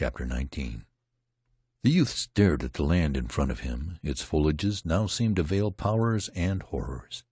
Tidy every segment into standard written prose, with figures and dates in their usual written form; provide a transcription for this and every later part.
Chapter 19. The youth stared at the land in front of him. Its foliages now seemed to veil powers and horrors.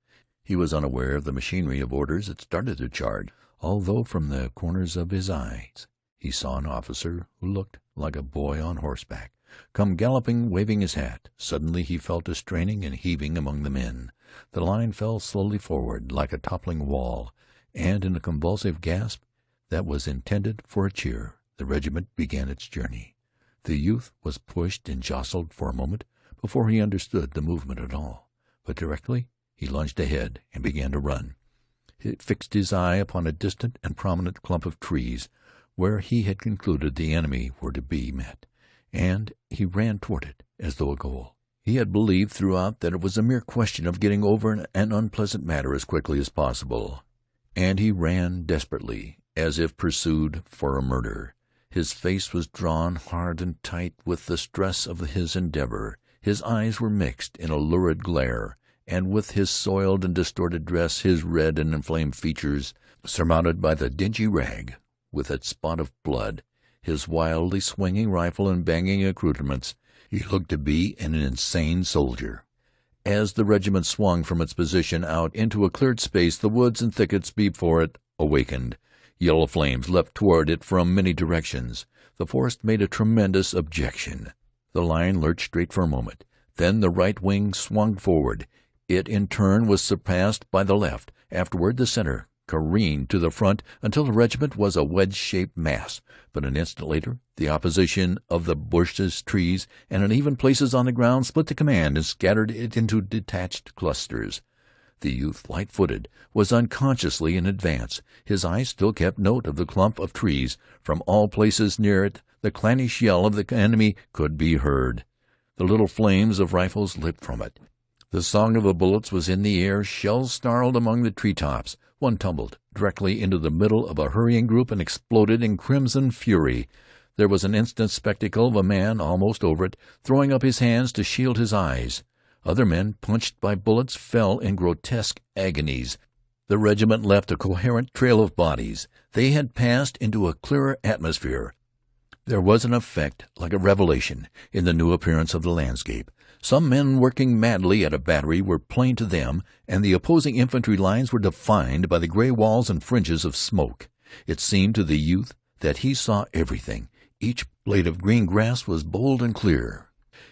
He was unaware of the machinery of orders that started the charge, although from the corners of his eyes he saw an officer who looked like a boy on horseback come galloping, waving his hat. Suddenly he felt a straining and heaving among the men. The line fell slowly forward like a toppling wall, and in a convulsive gasp that was intended for a cheer, the regiment began its journey. The youth was pushed and jostled for a moment before he understood the movement at all, but directly he lunged ahead and began to run. He fixed his eye upon a distant and prominent clump of trees where he had concluded the enemy were to be met, and he ran toward it as though a goal. He had believed throughout that it was a mere question of getting over an unpleasant matter as quickly as possible, and he ran desperately, as if pursued for a murder. His face was drawn hard and tight with the stress of his endeavor. His eyes were mixed in a lurid glare, and with his soiled and distorted dress, his red and inflamed features surmounted by the dingy rag with its spot of blood, his wildly swinging rifle and banging accoutrements, he looked to be an insane soldier. As the regiment swung from its position out into a cleared space, the woods and thickets before it awakened. Yellow flames leapt toward it from many directions. The forest made a tremendous objection. The line lurched straight for a moment. Then the right wing swung forward. It in turn was surpassed by the left. Afterward the center careened to the front until the regiment was a wedge-shaped mass. But an instant later the opposition of the bushes, trees, and uneven places on the ground split the command and scattered it into detached clusters. The youth, light-footed, was unconsciously in advance. His eyes still kept note of the clump of trees. From all places near it the clannish yell of the enemy could be heard. The little flames of rifles leaped from it. The song of the bullets was in the air. Shells snarled among the tree-tops. One tumbled directly into the middle of a hurrying group and exploded in crimson fury. There was an instant spectacle of a man almost over it, throwing up his hands to shield his eyes. Other men, punched by bullets, fell in grotesque agonies. The regiment left a coherent trail of bodies. They had passed into a clearer atmosphere. There was an effect like a revelation in the new appearance of the landscape. Some men working madly at a battery were plain to them, and the opposing infantry lines were defined by the gray walls and fringes of smoke. It seemed to the youth that he saw everything. Each blade of green grass was bold and clear.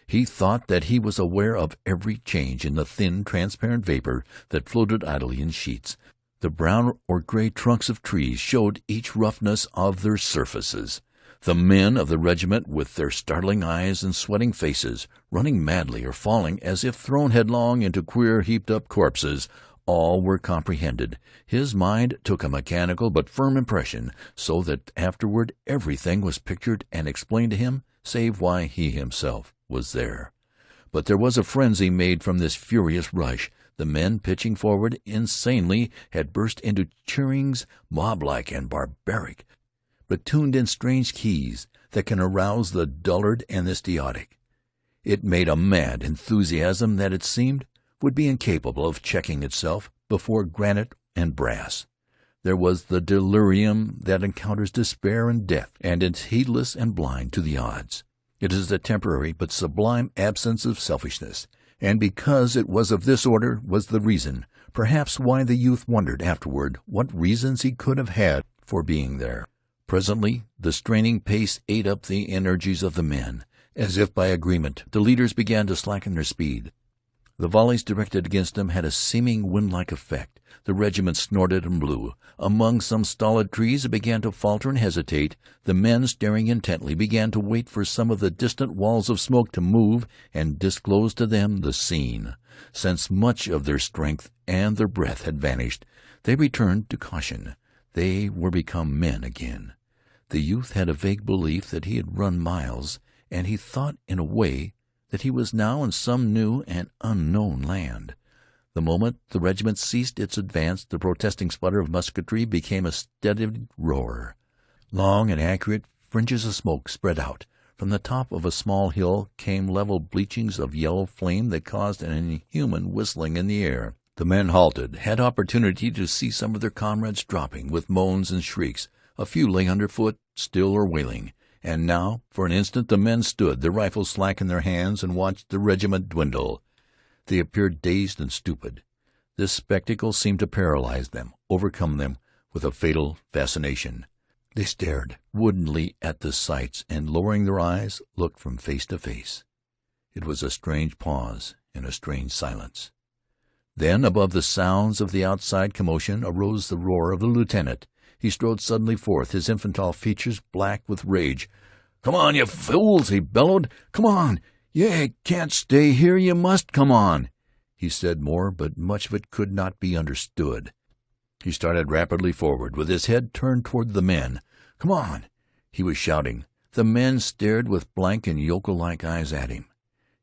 He thought that he was aware of every change in the thin, transparent vapor that floated idly in sheets. The brown or gray trunks of trees showed each roughness of their surfaces. The men of the regiment, with their startling eyes and sweating faces, running madly or falling as if thrown headlong into queer heaped-up corpses, all were comprehended. His mind took a mechanical but firm impression, so that afterward everything was pictured and explained to him, save why he himself was there. But there was a frenzy made from this furious rush. The men, pitching forward insanely, had burst into cheerings mob-like and barbaric, but tuned in strange keys that can arouse the dullard and the idiotic. It made a mad enthusiasm that, it seemed, would be incapable of checking itself before granite and brass. There was the delirium that encounters despair and death, and is heedless and blind to the odds. It is the temporary but sublime absence of selfishness, and because it was of this order was the reason, perhaps, why the youth wondered afterward what reasons he could have had for being there. Presently the straining pace ate up the energies of the men. As if by agreement, the leaders began to slacken their speed. The volleys directed against them had a seeming wind-like effect. The regiment snorted and blew. Among some stolid trees it began to falter and hesitate. The men, staring intently, began to wait for some of the distant walls of smoke to move and disclose to them the scene. Since much of their strength and their breath had vanished, they returned to caution. They were become men again. The youth had a vague belief that he had run miles, and he thought in a way that he was now in some new and unknown land. The moment the regiment ceased its advance, the protesting sputter of musketry became a steadied roar. Long and accurate fringes of smoke spread out. From the top of a small hill came level bleachings of yellow flame that caused an inhuman whistling in the air. The men halted, had opportunity to see some of their comrades dropping with moans and shrieks. A few lay underfoot, still or wailing, And now, for an instant, the men stood, their rifles slack in their hands, and watched the regiment dwindle. They appeared dazed and stupid. This spectacle seemed to paralyze them, overcome them with a fatal fascination. They stared woodenly at the sights, and, lowering their eyes, looked from face to face. It was a strange pause and a strange silence. Then, above the sounds of the outside commotion, arose the roar of the lieutenant. He strode suddenly forth, his infantile features black with rage. "Come on, you fools!" he bellowed. "Come on! You can't stay here. You must come on!" He said more, but much of it could not be understood. He started rapidly forward, with his head turned toward the men. "Come on!" he was shouting. The men stared with blank and yokel-like eyes at him.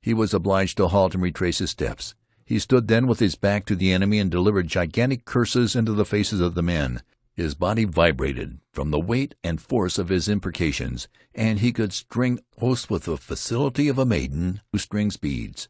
He was obliged to halt and retrace his steps. He stood then with his back to the enemy and delivered gigantic curses into the faces of the men. His body vibrated from the weight and force of his imprecations, and he could string oaths with the facility of a maiden who strings beads.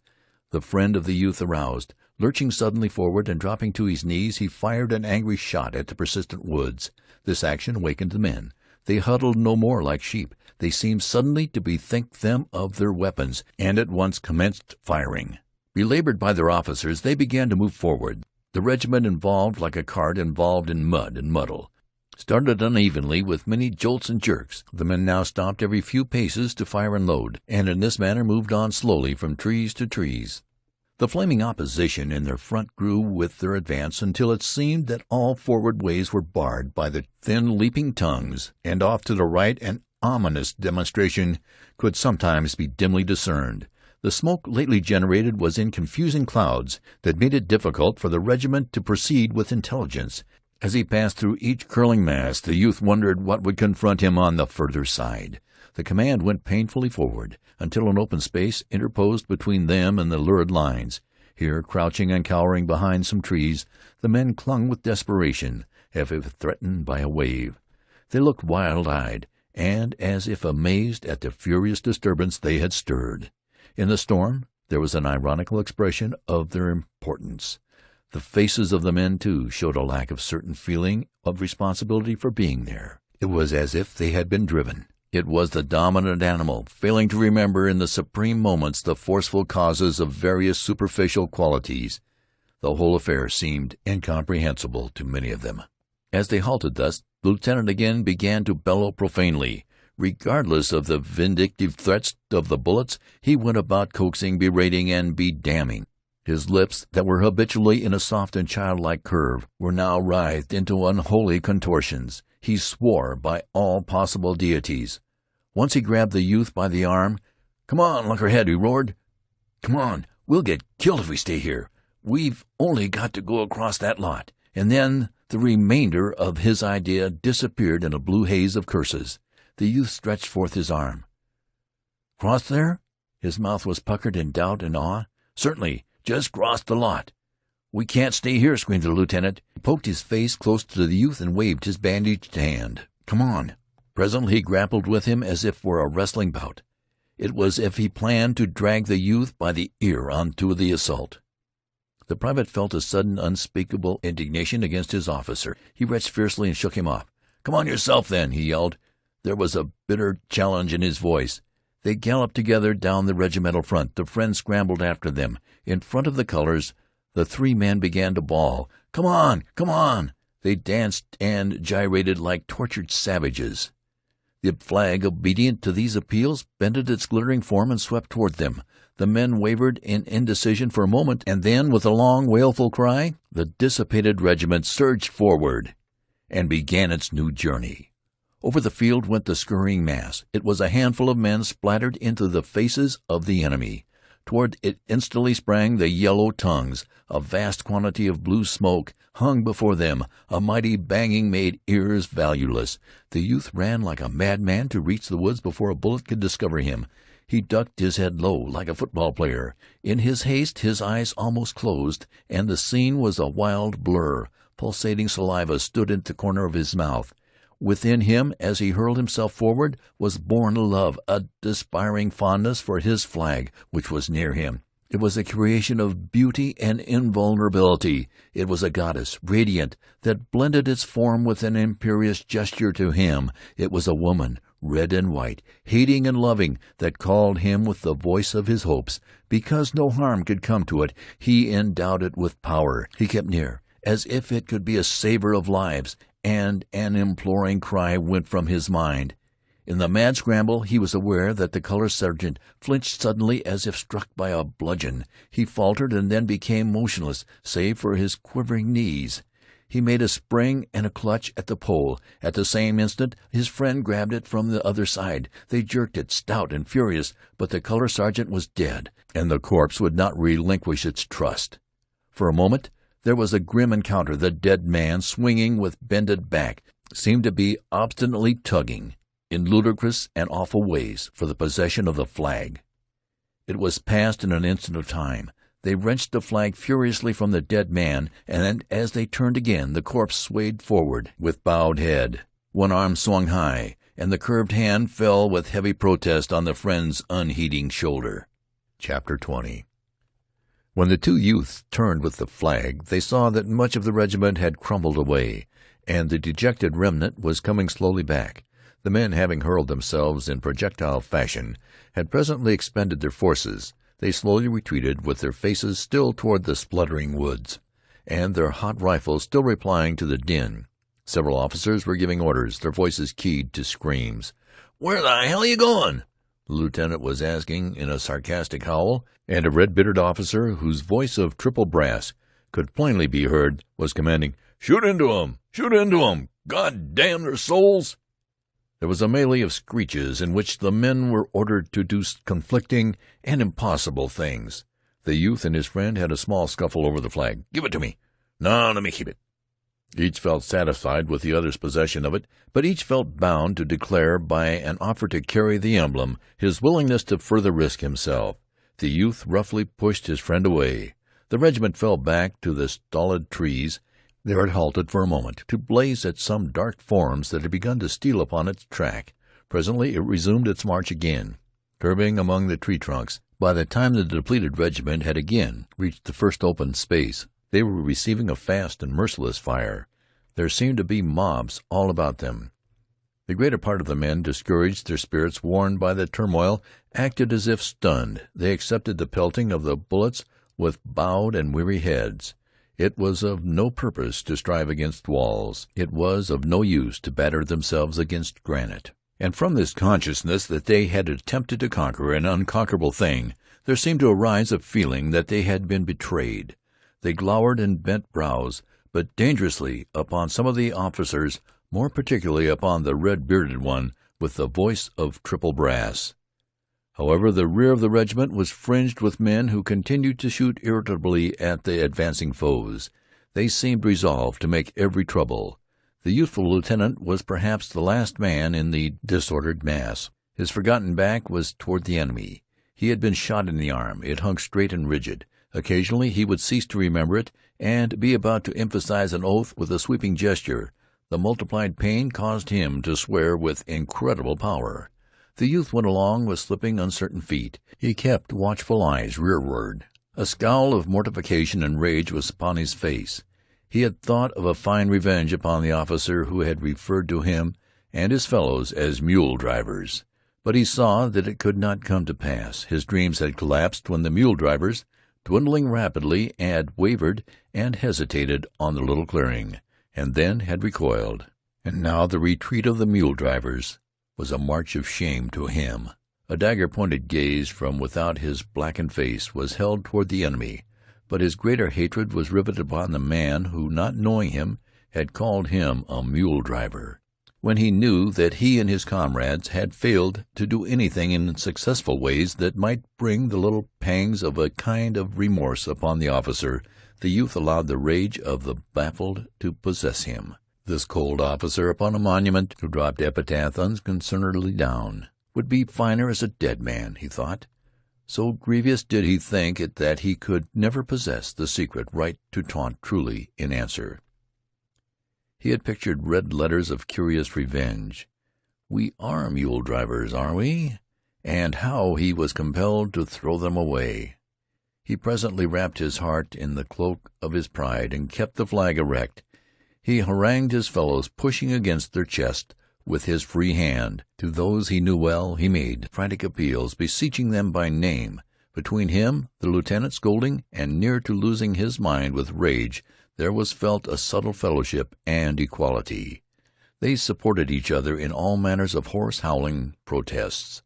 The friend of the youth aroused. Lurching suddenly forward and dropping to his knees, he fired an angry shot at the persistent woods. This action awakened the men. They huddled no more like sheep. They seemed suddenly to bethink them of their weapons, and at once commenced firing. Belabored by their officers, they began to move forward. The regiment, involved like a cart involved in mud and muddle, started unevenly with many jolts and jerks. The men now stopped every few paces to fire and load, and in this manner moved on slowly from trees to trees. The flaming opposition in their front grew with their advance until it seemed that all forward ways were barred by the thin leaping tongues, and off to the right an ominous demonstration could sometimes be dimly discerned. The smoke lately generated was in confusing clouds that made it difficult for the regiment to proceed with intelligence. As he passed through each curling mass, the youth wondered what would confront him on the further side. The command went painfully forward until an open space interposed between them and the lurid lines. Here, crouching and cowering behind some trees, the men clung with desperation, as if threatened by a wave. They looked wild-eyed, and as if amazed at the furious disturbance they had stirred. In the storm there was an ironical expression of their importance. The faces of the men, too, showed a lack of certain feeling of responsibility for being there. It was as if they had been driven. It was the dominant animal, failing to remember in the supreme moments the forceful causes of various superficial qualities. The whole affair seemed incomprehensible to many of them. As they halted thus, the lieutenant again began to bellow profanely. Regardless of the vindictive threats of the bullets, he went about coaxing, berating, and bedamning. His lips, that were habitually in a soft and childlike curve, were now writhed into unholy contortions. He swore by all possible deities. Once he grabbed the youth by the arm. "Come on, lunkerhead," he roared. "Come on. We'll get killed if we stay here. We've only got to go across that lot." And then the remainder of his idea disappeared in a blue haze of curses. The youth stretched forth his arm. "Cross there?" His mouth was puckered in doubt and awe. "Certainly. Just cross the lot." "We can't stay here," screamed the lieutenant. He poked his face close to the youth and waved his bandaged hand. "Come on." Presently he grappled with him as if for a wrestling bout. It was as if he planned to drag the youth by the ear onto the assault. The private felt a sudden unspeakable indignation against his officer. He wrenched fiercely and shook him off. "Come on yourself, then," he yelled. There was a bitter challenge in his voice. They galloped together down the regimental front. The friends scrambled after them. In front of the colors, the three men began to bawl. "Come on! Come on!" They danced and gyrated like tortured savages. The flag, obedient to these appeals, bended its glittering form and swept toward them. The men wavered in indecision for a moment, and then, with a long, wailful cry, the dissipated regiment surged forward and began its new journey. Over the field went the scurrying mass. It was a handful of men splattered into the faces of the enemy. Toward it instantly sprang the yellow tongues. A vast quantity of blue smoke hung before them. A mighty banging made ears valueless. The youth ran like a madman to reach the woods before a bullet could discover him. He ducked his head low, like a football player. In his haste his eyes almost closed, and the scene was a wild blur. Pulsating saliva stood at the corner of his mouth. Within him, as he hurled himself forward, was born a love, a despairing fondness for his flag, which was near him. It was a creation of beauty and invulnerability. It was a goddess, radiant, that blended its form with an imperious gesture to him. It was a woman, red and white, hating and loving, that called him with the voice of his hopes. Because no harm could come to it, he endowed it with power. He kept near, as if it could be a saver of lives, and an imploring cry went from his mind. In the mad scramble he was aware that the color sergeant flinched suddenly as if struck by a bludgeon. He faltered and then became motionless, save for his quivering knees. He made a spring and a clutch at the pole. At the same instant his friend grabbed it from the other side. They jerked it, stout and furious, but the color sergeant was dead, and the corpse would not relinquish its trust. For a moment there was a grim encounter. The dead man, swinging with bended back, seemed to be obstinately tugging, in ludicrous and awful ways, for the possession of the flag. It was past in an instant of time. They wrenched the flag furiously from the dead man, and as they turned again, the corpse swayed forward with bowed head. One arm swung high, and the curved hand fell with heavy protest on the friend's unheeding shoulder. Chapter 20. When the two youths turned with the flag, they saw that much of the regiment had crumbled away, and the dejected remnant was coming slowly back. The men, having hurled themselves in projectile fashion, had presently expended their forces. They slowly retreated, with their faces still toward the spluttering woods, and their hot rifles still replying to the din. Several officers were giving orders, their voices keyed to screams. "Where the hell are you going?" the lieutenant was asking in a sarcastic howl, and a red-bitted officer, whose voice of triple brass could plainly be heard, was commanding, "Shoot into 'em! Shoot into 'em! God damn their souls!" There was a melee of screeches in which the men were ordered to do conflicting and impossible things. The youth and his friend had a small scuffle over the flag. "Give it to me." "No, let me keep it." Each felt satisfied with the other's possession of it, but each felt bound to declare by an offer to carry the emblem his willingness to further risk himself. The youth roughly pushed his friend away. The regiment fell back to the stolid trees. There it halted for a moment, to blaze at some dark forms that had begun to steal upon its track. Presently it resumed its march again, curving among the tree trunks. By the time the depleted regiment had again reached the first open space, they were receiving a fast and merciless fire. There seemed to be mobs all about them. The greater part of the men, discouraged, their spirits worn by the turmoil, acted as if stunned. They accepted the pelting of the bullets with bowed and weary heads. It was of no purpose to strive against walls. It was of no use to batter themselves against granite. And from this consciousness that they had attempted to conquer an unconquerable thing, there seemed to arise a feeling that they had been betrayed. They glowered and bent brows, but dangerously, upon some of the officers, more particularly upon the red-bearded one with the voice of triple brass. However, the rear of the regiment was fringed with men who continued to shoot irritably at the advancing foes. They seemed resolved to make every trouble. The youthful lieutenant was perhaps the last man in the disordered mass. His forgotten back was toward the enemy. He had been shot in the arm. It hung straight and rigid. Occasionally he would cease to remember it, and be about to emphasize an oath with a sweeping gesture. The multiplied pain caused him to swear with incredible power. The youth went along with slipping, uncertain feet. He kept watchful eyes rearward. A scowl of mortification and rage was upon his face. He had thought of a fine revenge upon the officer who had referred to him and his fellows as mule drivers. But he saw that it could not come to pass. His dreams had collapsed when the mule drivers, dwindling rapidly, had wavered and hesitated on the little clearing, and then had recoiled. And now the retreat of the mule drivers was a march of shame to him. A dagger-pointed gaze from without his blackened face was held toward the enemy, but his greater hatred was riveted upon the man who, not knowing him, had called him a mule-driver. When he knew that he and his comrades had failed to do anything in successful ways that might bring the little pangs of a kind of remorse upon the officer, the youth allowed the rage of the baffled to possess him. This cold officer upon a monument, who dropped epitaph unconcernedly down, would be finer as a dead man, he thought. So grievous did he think it that he could never possess the secret right to taunt truly in answer. He had pictured red letters of curious revenge. "We are mule drivers, are we?" And how he was compelled to throw them away. He presently wrapped his heart in the cloak of his pride and kept the flag erect. He harangued his fellows, pushing against their chests with his free hand. To those he knew well he made frantic appeals, beseeching them by name. Between him, the lieutenant, scolding, and near to losing his mind with rage, there was felt a subtle fellowship and equality. They supported each other in all manners of hoarse, howling protests.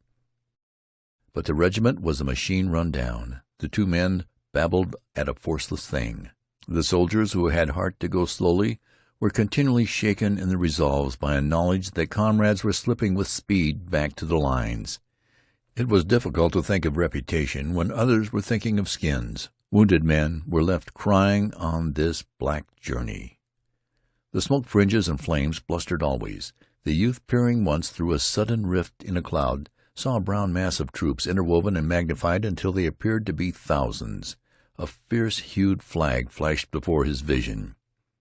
But the regiment was a machine run down. The two men babbled at a forceless thing. The soldiers who had heart to go slowly were continually shaken in their resolves by a knowledge that comrades were slipping with speed back to the lines. It was difficult to think of reputation when others were thinking of skins. Wounded men were left crying on this black journey. The smoke fringes and flames blustered always. The youth, peering once through a sudden rift in a cloud, saw a brown mass of troops interwoven and magnified until they appeared to be thousands. A fierce-hued flag flashed before his vision.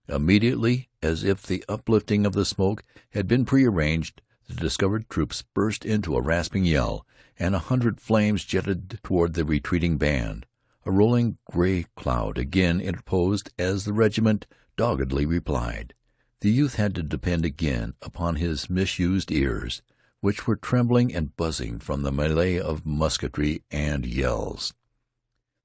Immediately, as if the uplifting of the smoke had been prearranged, the discovered troops burst into a rasping yell, and 100 flames jetted toward the retreating band. A rolling gray cloud again interposed as the regiment doggedly replied. The youth had to depend again upon his misused ears, which were trembling and buzzing from the melee of musketry and yells.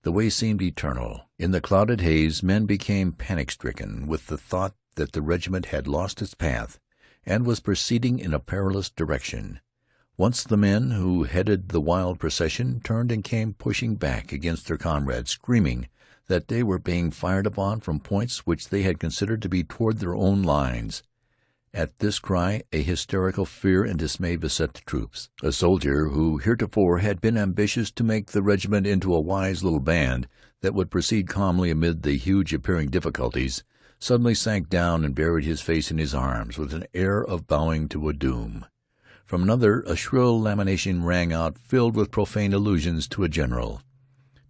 The way seemed eternal. In the clouded haze men became panic-stricken with the thought that the regiment had lost its path and was proceeding in a perilous direction. Once the men who headed the wild procession turned and came pushing back against their comrades, screaming that they were being fired upon from points which they had considered to be toward their own lines. At this cry a hysterical fear and dismay beset the troops. A soldier who heretofore had been ambitious to make the regiment into a wise little band that would proceed calmly amid the huge appearing difficulties, suddenly sank down and buried his face in his arms with an air of bowing to a doom. From another a shrill lamentation rang out, filled with profane allusions to a general.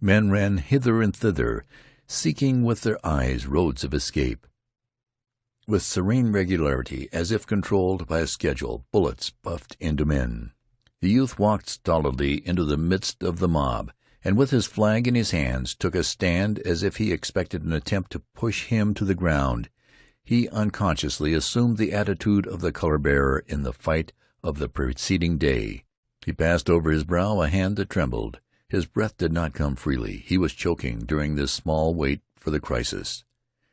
Men ran hither and thither, seeking with their eyes roads of escape. With serene regularity, as if controlled by a schedule, bullets buffed into men. The youth walked stolidly into the midst of the mob, and with his flag in his hands took a stand as if he expected an attempt to push him to the ground. He unconsciously assumed the attitude of the color-bearer in the fight of the preceding day. He passed over his brow a hand that trembled. His breath did not come freely. He was choking during this small wait for the crisis.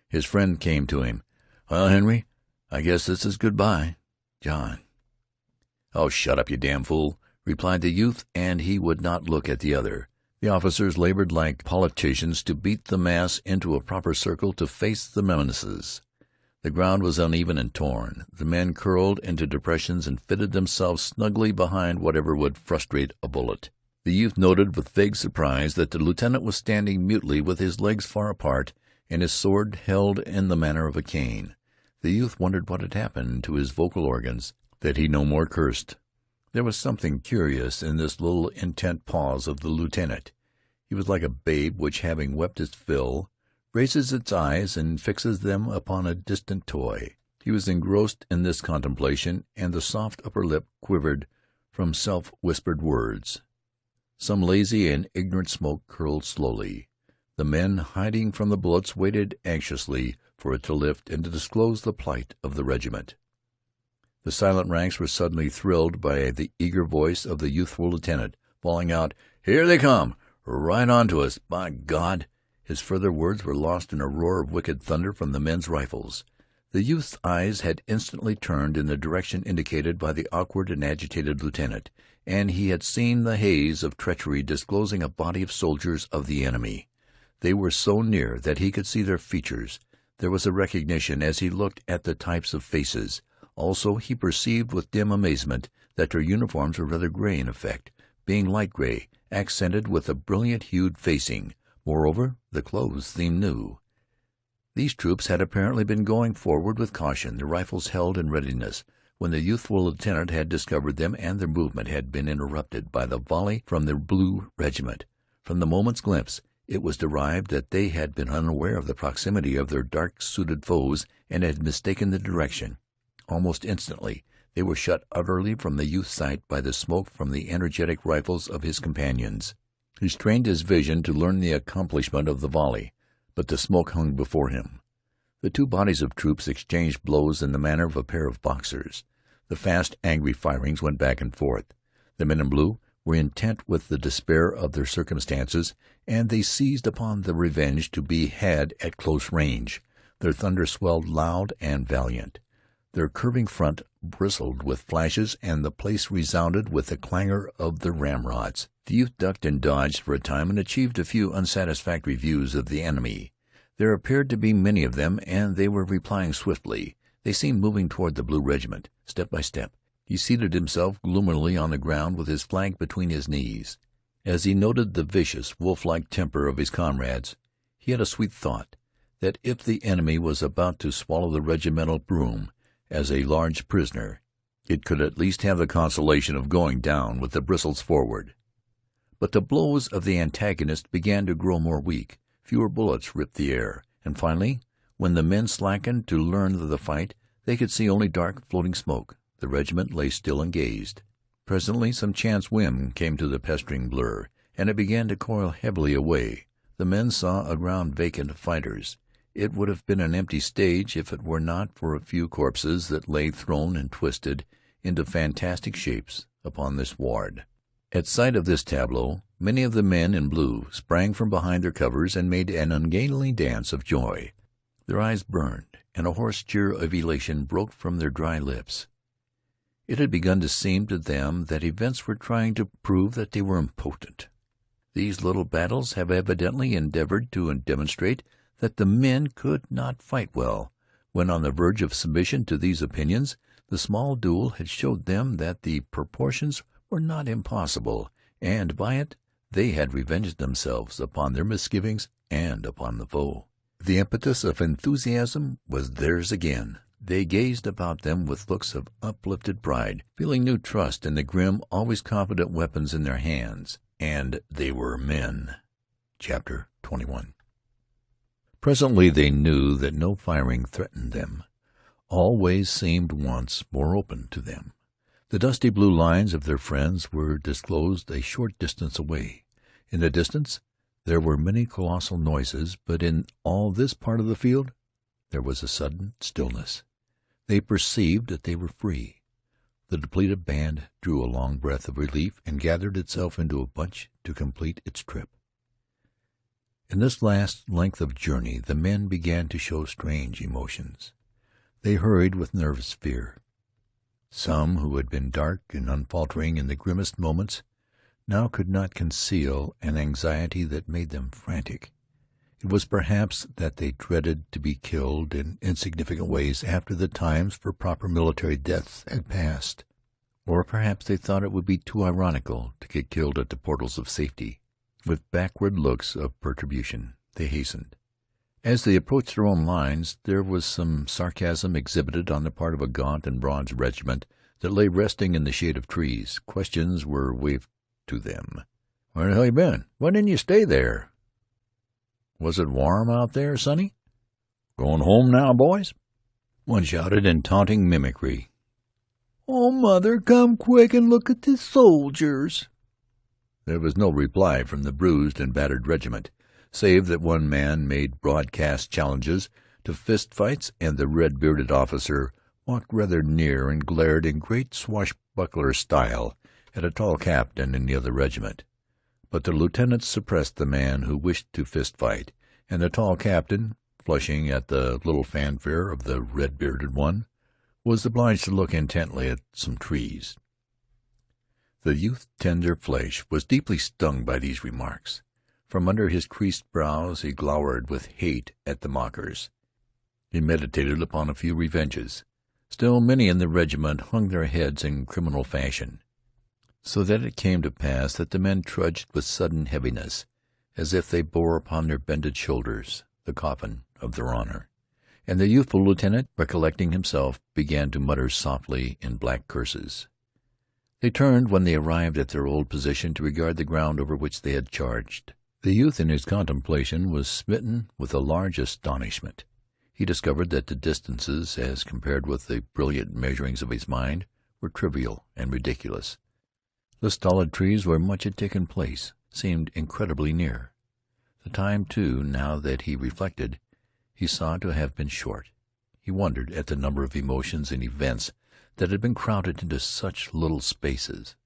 His friend came to him. "Well, Henry, I guess this is good-bye. John." "Oh, shut up, you damn fool," replied the youth, and he would not look at the other. The officers labored like politicians to beat the mass into a proper circle to face the menaces. The ground was uneven and torn. The men curled into depressions and fitted themselves snugly behind whatever would frustrate a bullet. The youth noted with vague surprise that the lieutenant was standing mutely with his legs far apart and his sword held in the manner of a cane. The youth wondered what had happened to his vocal organs, that he no more cursed. There was something curious in this little intent pause of the lieutenant. He was like a babe which, having wept its fill, raises its eyes and fixes them upon a distant toy. He was engrossed in this contemplation, and the soft upper lip quivered from self-whispered words. Some lazy and ignorant smoke curled slowly. The men, hiding from the bullets, waited anxiously for it to lift and to disclose the plight of the regiment. The silent ranks were suddenly thrilled by the eager voice of the youthful lieutenant, bawling out, "Here they come! Right on to us, by God!" His further words were lost in a roar of wicked thunder from the men's rifles. The youth's eyes had instantly turned in the direction indicated by the awkward and agitated lieutenant, and he had seen the haze of treachery disclosing a body of soldiers of the enemy. They were so near that he could see their features. There was a recognition as he looked at the types of faces. Also he perceived with dim amazement that their uniforms were rather gray in effect, being light gray, accented with a brilliant-hued facing. Moreover, the clothes seemed new. These troops had apparently been going forward with caution, their rifles held in readiness, when the youthful lieutenant had discovered them, and their movement had been interrupted by the volley from the Blue Regiment. From the moment's glimpse it was derived that they had been unaware of the proximity of their dark-suited foes and had mistaken the direction. Almost instantly they were shut utterly from the youth's sight by the smoke from the energetic rifles of his companions. He strained his vision to learn the accomplishment of the volley, but the smoke hung before him. The two bodies of troops exchanged blows in the manner of a pair of boxers. The fast, angry firings went back and forth. The men in blue were intent with the despair of their circumstances, and they seized upon the revenge to be had at close range. Their thunder swelled loud and valiant. Their curving front bristled with flashes, and the place resounded with the clangor of the ramrods. The youth ducked and dodged for a time and achieved a few unsatisfactory views of the enemy. There appeared to be many of them, and they were replying swiftly. They seemed moving toward the Blue Regiment, step by step. He seated himself gloomily on the ground with his flag between his knees. As he noted the vicious, wolf-like temper of his comrades, he had a sweet thought that if the enemy was about to swallow the regimental broom as a large prisoner, it could at least have the consolation of going down with the bristles forward. But the blows of the antagonist began to grow more weak. Fewer bullets ripped the air, and finally, when the men slackened to learn of the fight, they could see only dark, floating smoke. The regiment lay still and gazed. Presently some chance whim came to the pestering blur, and it began to coil heavily away. The men saw a ground vacant of fighters. It would have been an empty stage if it were not for a few corpses that lay thrown and twisted into fantastic shapes upon the sward. At sight of this tableau, many of the men in blue sprang from behind their covers and made an ungainly dance of joy. Their eyes burned, and a hoarse cheer of elation broke from their dry lips. It had begun to seem to them that events were trying to prove that they were impotent. These little battles have evidently endeavored to demonstrate that the men could not fight well. When on the verge of submission to these opinions, the small duel had showed them that the proportions were not impossible, and by it they had revenged themselves upon their misgivings and upon the foe. The impetus of enthusiasm was theirs again. They gazed about them with looks of uplifted pride, feeling new trust in the grim, always confident weapons in their hands. And they were men. Chapter 21. Presently they knew that no firing threatened them. All ways seemed once more open to them. The dusty blue lines of their friends were disclosed a short distance away. In the distance there were many colossal noises, but in all this part of the field there was a sudden stillness. They perceived that they were free. The depleted band drew a long breath of relief and gathered itself into a bunch to complete its trip. In this last length of journey the men began to show strange emotions. They hurried with nervous fear. Some who had been dark and unfaltering in the grimmest moments now could not conceal an anxiety that made them frantic. It was perhaps that they dreaded to be killed in insignificant ways after the times for proper military deaths had passed. Or perhaps they thought it would be too ironical to get killed at the portals of safety. With backward looks of perturbation they hastened. As they approached their own lines, there was some sarcasm exhibited on the part of a gaunt and bronze regiment that lay resting in the shade of trees. Questions were waved to them. "Where the hell you been? Why didn't you stay there? Was it warm out there, sonny? Going home now, boys?" One shouted in taunting mimicry. "Oh, mother, come quick and look at the soldiers." There was no reply from the bruised and battered regiment, save that one man made broadcast challenges to fist-fights, and the red-bearded officer walked rather near and glared in great swashbuckler style at a tall captain in the other regiment. But the lieutenants suppressed the man who wished to fist-fight, and the tall captain, flushing at the little fanfare of the red-bearded one, was obliged to look intently at some trees. The youth's tender flesh was deeply stung by these remarks. From under his creased brows he glowered with hate at the mockers. He meditated upon a few revenges. Still many in the regiment hung their heads in criminal fashion, so that it came to pass that the men trudged with sudden heaviness, as if they bore upon their bended shoulders the coffin of their honor. And the youthful lieutenant, recollecting himself, began to mutter softly in black curses. They turned when they arrived at their old position to regard the ground over which they had charged. The youth in his contemplation was smitten with a large astonishment. He discovered that the distances, as compared with the brilliant measurings of his mind, were trivial and ridiculous. The stolid trees where much had taken place seemed incredibly near. The time, too, now that he reflected, he saw to have been short. He wondered at the number of emotions and events that had been crowded into such little spaces.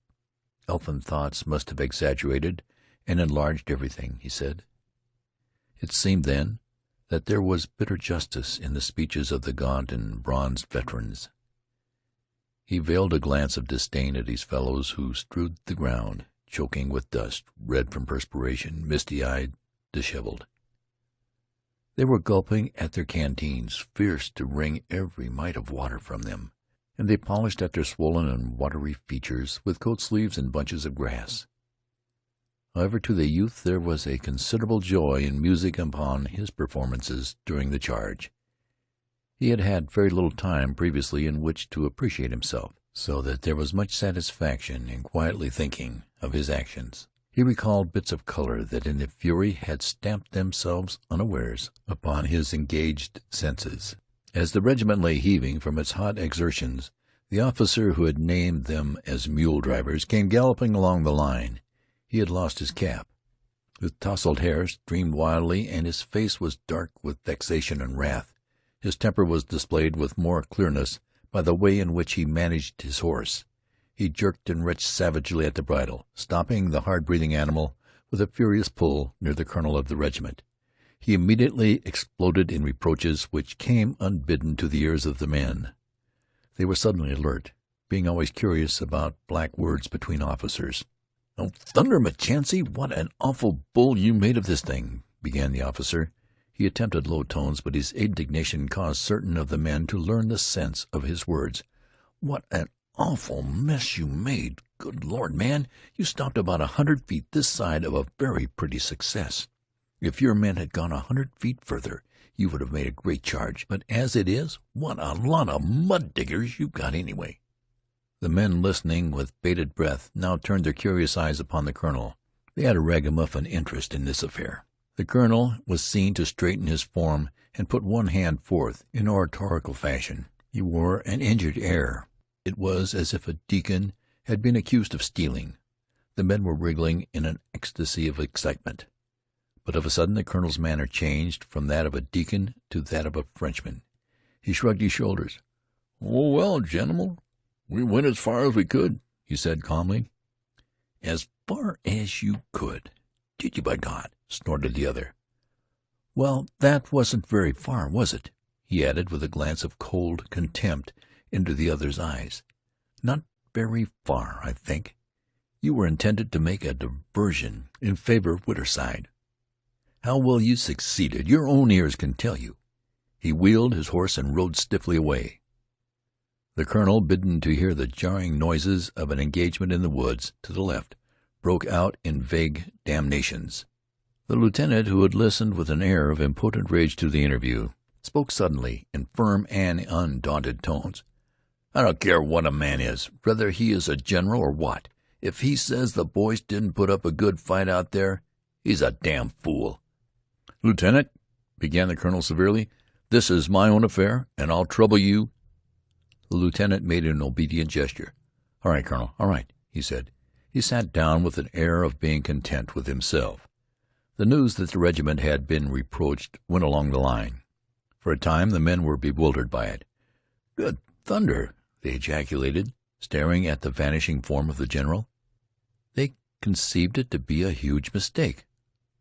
Elfin thoughts must have exaggerated and enlarged everything, he said. It seemed then that there was bitter justice in the speeches of the gaunt and bronzed veterans. He veiled a glance of disdain at his fellows who strewed the ground, choking with dust, red from perspiration, misty-eyed, disheveled. They were gulping at their canteens, fierce to wring every mite of water from them, and they polished at their swollen and watery features with coat sleeves and bunches of grass. However, to the youth there was a considerable joy in musing upon his performances during the charge. He had had very little time previously in which to appreciate himself, so that there was much satisfaction in quietly thinking of his actions. He recalled bits of color that in the fury had stamped themselves unawares upon his engaged senses. As the regiment lay heaving from its hot exertions, the officer who had named them as mule drivers came galloping along the line. He had lost his cap. His tousled hair streamed wildly, and his face was dark with vexation and wrath. His temper was displayed with more clearness by the way in which he managed his horse. He jerked and wrenched savagely at the bridle, stopping the hard-breathing animal with a furious pull near the colonel of the regiment. He immediately exploded in reproaches which came unbidden to the ears of the men. They were suddenly alert, being always curious about black words between officers. "Oh, thunder, Machancy, what an awful bull you made of this thing," began the officer. He attempted low tones, but his indignation caused certain of the men to learn the sense of his words. "What an awful mess you made. Good Lord, man, you stopped about 100 feet this side of a very pretty success. If your men had gone 100 feet further, you would have made a great charge. But as it is, what a lot of mud diggers you've got anyway." The men, listening with bated breath, now turned their curious eyes upon the colonel. They had a ragamuffin interest in this affair. The colonel was seen to straighten his form and put one hand forth in oratorical fashion. He wore an injured air. It was as if a deacon had been accused of stealing. The men were wriggling in an ecstasy of excitement. But of a sudden the colonel's manner changed from that of a deacon to that of a Frenchman. He shrugged his shoulders. "Oh, well, gentlemen, we went as far as we could," he said calmly. "As far as you could? Did you, by God?" snorted the other. "Well, that wasn't very far, was it?" he added with a glance of cold contempt into the other's eyes. "Not very far, I think. You were intended to make a diversion in favor of Whiterside. How well you succeeded, your own ears can tell you." He wheeled his horse and rode stiffly away. The colonel, bidden to hear the jarring noises of an engagement in the woods to the left, broke out in vague damnations. The lieutenant, who had listened with an air of impotent rage to the interview, spoke suddenly in firm and undaunted tones. "I don't care what a man is, whether he is a general or what. If he says the boys didn't put up a good fight out there, he's a damn fool." "Lieutenant," began the colonel severely, "this is my own affair, and I'll trouble you." The lieutenant made an obedient gesture. "All right, Colonel, all right," he said. He sat down with an air of being content with himself. The news that the regiment had been reproached went along the line. For a time the men were bewildered by it. "Good thunder!" they ejaculated, staring at the vanishing form of the general. They conceived it to be a huge mistake.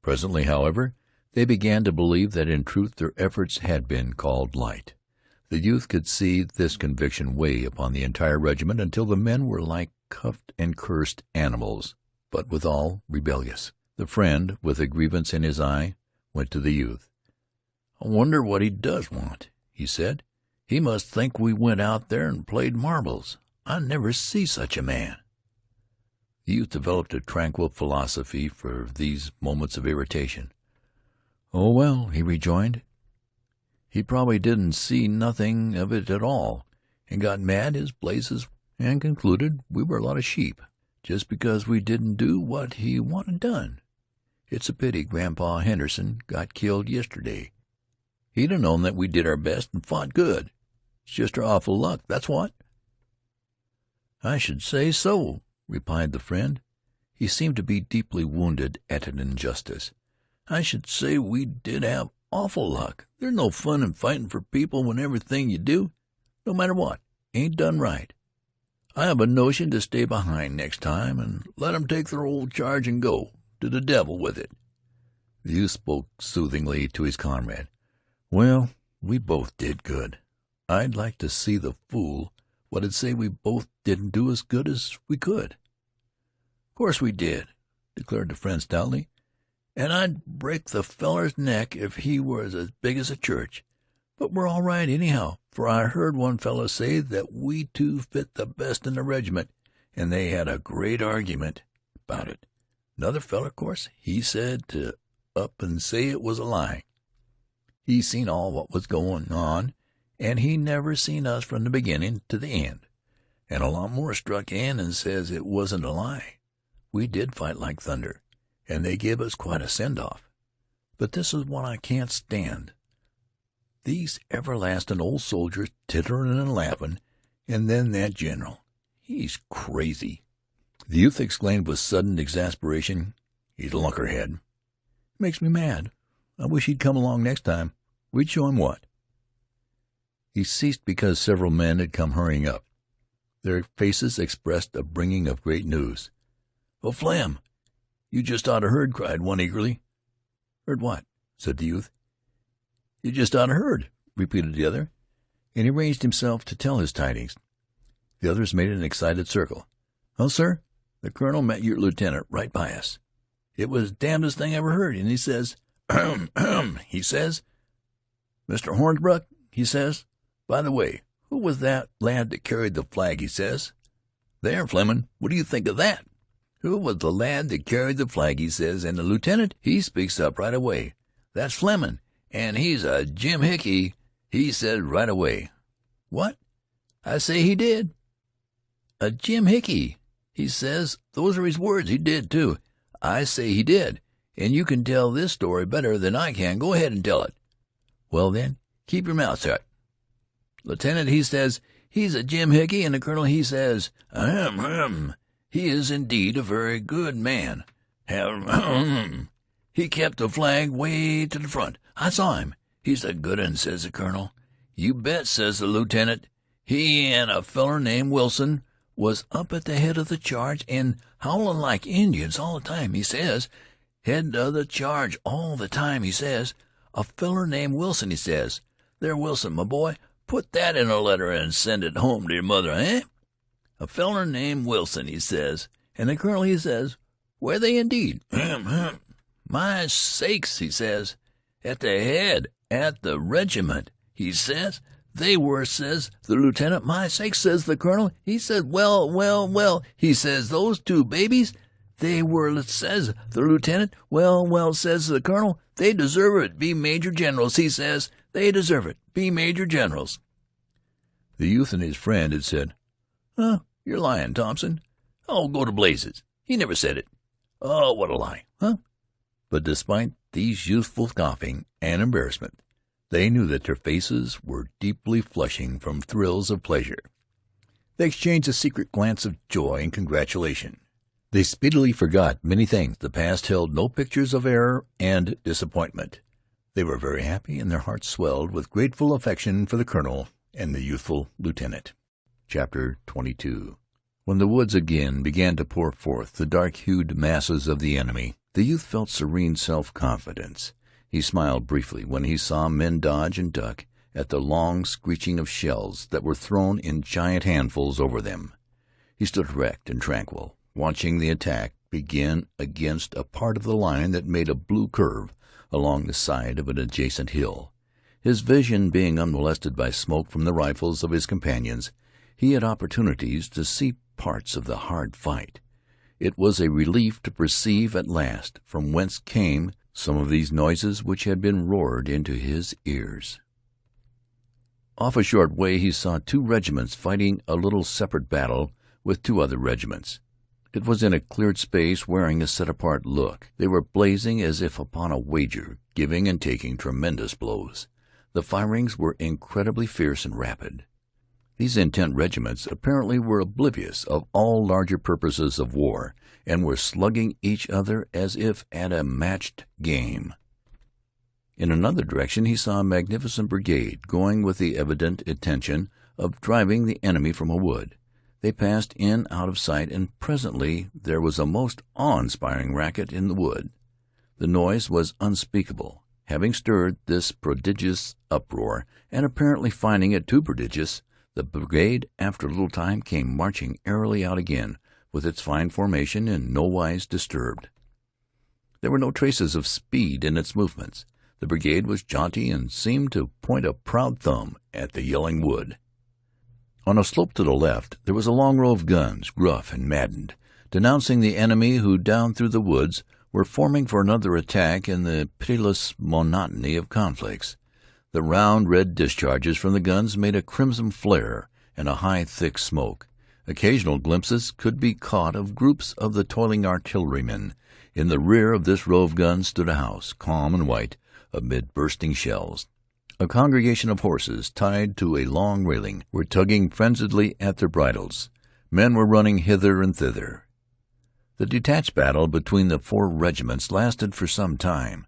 Presently, however, they began to believe that in truth their efforts had been called light. The youth could see this conviction weigh upon the entire regiment until the men were like cuffed and cursed animals, but withal rebellious. The friend, with a grievance in his eye, went to the youth. "I wonder what he does want," he said. "He must think we went out there and played marbles. I never see such a man." The youth developed a tranquil philosophy for these moments of irritation. "Oh, well," he rejoined, "he probably didn't see nothing of it at all, and got mad as blazes, and concluded we were a lot of sheep, just because we didn't do what he wanted done. It's a pity Grandpa Henderson got killed yesterday. He'd have known that we did our best and fought good. It's just our awful luck, that's what." "I should say so," replied the friend. He seemed to be deeply wounded at an injustice. "I should say we did have awful luck. There's no fun in fighting for people when everything you do, no matter what, ain't done right. I have a notion to stay behind next time and let 'em take their old charge and go to the devil with it." The youth spoke soothingly to his comrade. "Well, we both did good. I'd like to see the fool what'd say we both didn't do as good as we could." "Of course we did," declared the friend stoutly, "and I'd break the feller's neck if he was as big as a church. But we're all right anyhow, for I heard one fellow say that we two fit the best in the regiment, and they had a great argument about it. Another feller, of course, he said to up and say it was a lie. He seen all what was going on, and he never seen us from the beginning to the end. And a lot more struck in and says it wasn't a lie. We did fight like thunder, and they give us quite a send-off. But this is what I can't stand. These everlasting old soldiers tittering and laughing, and then that general. He's crazy." The youth exclaimed with sudden exasperation, "He's a lunkerhead. Makes me mad. I wish he'd come along next time. We'd show him what." He ceased because several men had come hurrying up. Their faces expressed a bringing of great news. "Oh, Flem, you just oughta heard," cried one eagerly. "Heard what?" said the youth. "You just oughta heard," repeated the other, and he arranged himself to tell his tidings. The others made an excited circle. "Well, sir, the colonel met your lieutenant right by us. It was the damnedest thing I ever heard, and he says, he says, 'Mr. Hornbrook,' he says, 'by the way, who was that lad that carried the flag?' he says. 'There, Fleming, what do you think of that? Who was the lad that carried the flag?' he says, and the lieutenant, he speaks up right away. 'That's Fleming, and he's a Jim Hickey,' he said right away. What? I say he did. A Jim Hickey, he says. Those are his words. He did, too. I say he did. And you can tell this story better than I can. Go ahead and tell it." "Well, then, keep your mouth shut." "Lieutenant, he says, he's a Jim Hickey, and the colonel, he says, ahem, he is indeed a very good man. Ahem. He kept the flag way to the front. I saw him. He's a good un, says the colonel. You bet, says the lieutenant. He and a feller named Wilson was up at the head of the charge and howling like Indians all the time, he says. Head of the charge all the time, he says. A feller named Wilson, he says. There, Wilson, my boy, put that in a letter and send it home to your mother, eh? A feller named Wilson, he says. And the colonel, he says, were they indeed? My sakes, he says. At the head, at the regiment, he says. They were, says the lieutenant. My sakes, says the colonel. He says, well, he says, those two babies, they were, says the lieutenant. Well, says the colonel, they deserve it, be major generals, he says. They deserve it, be major generals. The youth and his friend had said, you're lying, Thompson. Oh, go to blazes. He never said it. Oh, what a lie, huh? But despite these youthful scoffing and embarrassment, they knew that their faces were deeply flushing from thrills of pleasure. They exchanged a secret glance of joy and congratulation. They speedily forgot many things. The past held no pictures of error and disappointment. They were very happy, and their hearts swelled with grateful affection for the colonel and the youthful lieutenant. Chapter 22. When the woods again began to pour forth the dark-hued masses of the enemy, the youth felt serene self-confidence. He smiled briefly when he saw men dodge and duck at the long screeching of shells that were thrown in giant handfuls over them. He stood erect and tranquil, watching the attack begin against a part of the line that made a blue curve along the side of an adjacent hill. His vision being unmolested by smoke from the rifles of his companions, he had opportunities to see parts of the hard fight. It was a relief to perceive at last from whence came some of these noises which had been roared into his ears. Off a short way he saw two regiments fighting a little separate battle with two other regiments. It was in a cleared space, wearing a set-apart look. They were blazing as if upon a wager, giving and taking tremendous blows. The firings were incredibly fierce and rapid. These intent regiments apparently were oblivious of all larger purposes of war, and were slugging each other as if at a matched game. In another direction he saw a magnificent brigade going with the evident intention of driving the enemy from a wood. They passed in out of sight, and presently there was a most awe-inspiring racket in the wood. The noise was unspeakable. Having stirred this prodigious uproar, and apparently finding it too prodigious, the brigade after a little time came marching airily out again, with its fine formation in nowise disturbed. There were no traces of speed in its movements. The brigade was jaunty and seemed to point a proud thumb at the yelling wood. On a slope to the left there was a long row of guns, gruff and maddened, denouncing the enemy who down through the woods were forming for another attack in the pitiless monotony of conflicts. The round red discharges from the guns made a crimson flare and a high thick smoke. Occasional glimpses could be caught of groups of the toiling artillerymen. In the rear of this row of guns stood a house, calm and white, amid bursting shells. A congregation of horses, tied to a long railing, were tugging frenziedly at their bridles. Men were running hither and thither. The detached battle between the 4 regiments lasted for some time.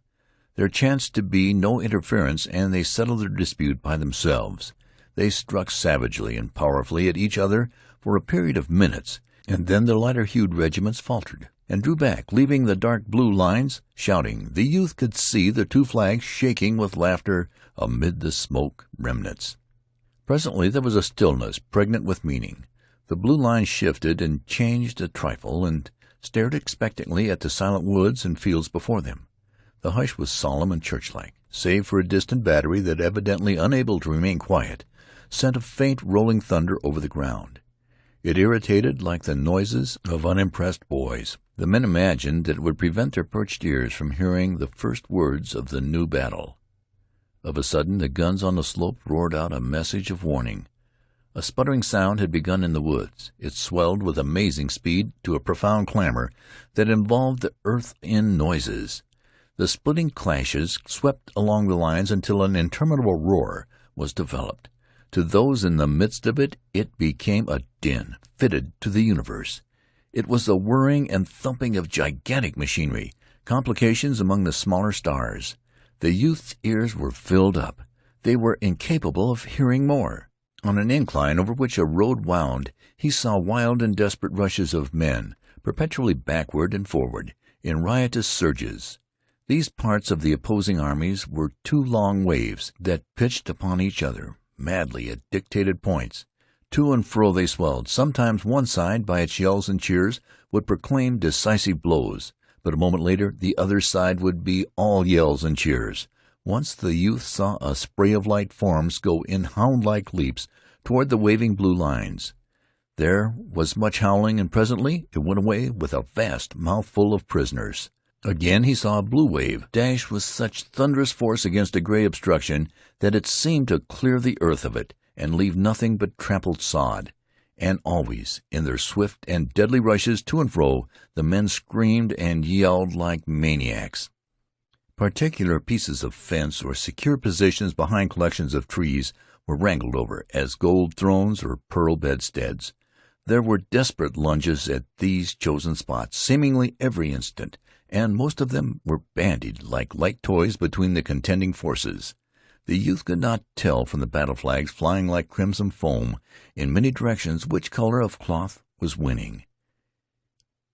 There chanced to be no interference, and they settled their dispute by themselves. They struck savagely and powerfully at each other for a period of minutes, and then the lighter-hued regiments faltered and drew back, leaving the dark blue lines shouting. The youth could see the 2 flags shaking with laughter amid the smoke remnants. Presently there was a stillness pregnant with meaning. The blue lines shifted and changed a trifle, and stared expectantly at the silent woods and fields before them. The hush was solemn and churchlike, save for a distant battery that, evidently unable to remain quiet, sent a faint rolling thunder over the ground. It irritated like the noises of unimpressed boys. The men imagined that it would prevent their perched ears from hearing the first words of the new battle. Of a sudden the guns on the slope roared out a message of warning. A sputtering sound had begun in the woods. It swelled with amazing speed to a profound clamor that involved the earth in noises. The splitting clashes swept along the lines until an interminable roar was developed. To those in the midst of it, it became a din fitted to the universe. It was the whirring and thumping of gigantic machinery, complications among the smaller stars. The youth's ears were filled up. They were incapable of hearing more. On an incline over which a road wound, he saw wild and desperate rushes of men, perpetually backward and forward, in riotous surges. These parts of the opposing armies were 2 long waves that pitched upon each other, madly at dictated points. To and fro they swelled. Sometimes one side, by its yells and cheers, would proclaim decisive blows, but a moment later the other side would be all yells and cheers. Once the youth saw a spray of light forms go in hound-like leaps toward the waving blue lines. There was much howling, and presently it went away with a vast mouthful of prisoners. Again he saw a blue wave dash with such thunderous force against a gray obstruction that it seemed to clear the earth of it and leave nothing but trampled sod. And always, in their swift and deadly rushes to and fro, the men screamed and yelled like maniacs. Particular pieces of fence or secure positions behind collections of trees were wrangled over as gold thrones or pearl bedsteads. There were desperate lunges at these chosen spots, seemingly every instant, and most of them were bandied like light toys between the contending forces. The youth could not tell from the battle flags flying like crimson foam in many directions which color of cloth was winning.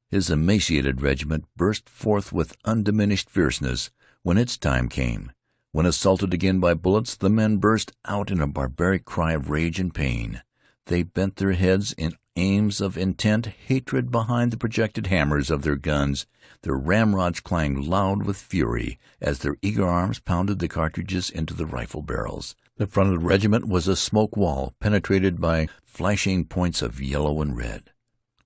His emaciated regiment burst forth with undiminished fierceness when its time came. When assaulted again by bullets, the men burst out in a barbaric cry of rage and pain. They bent their heads in aims of intent hatred behind the projected hammers of their guns. Their ramrods clanged loud with fury as their eager arms pounded the cartridges into the rifle barrels. The front of the regiment was a smoke wall penetrated by flashing points of yellow and red.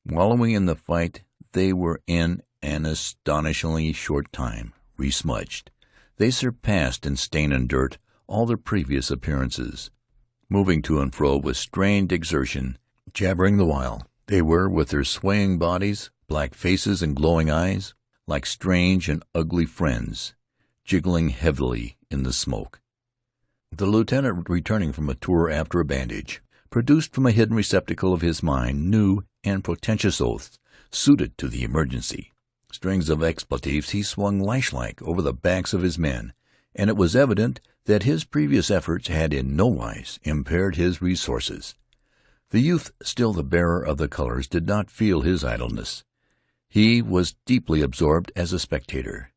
Wallowing in the fight, they were in an astonishingly short time resmudged. They surpassed in stain and dirt all their previous appearances. Moving to and fro with strained exertion, jabbering the while, they were, with their swaying bodies, black faces, and glowing eyes, like strange and ugly friends, jiggling heavily in the smoke. The lieutenant, returning from a tour after a bandage, produced from a hidden receptacle of his mind new and portentous oaths suited to the emergency. Strings of expletives he swung lash-like over the backs of his men, and it was evident that his previous efforts had in no wise impaired his resources. The youth, still the bearer of the colors, did not feel his idleness. He was deeply absorbed as a spectator.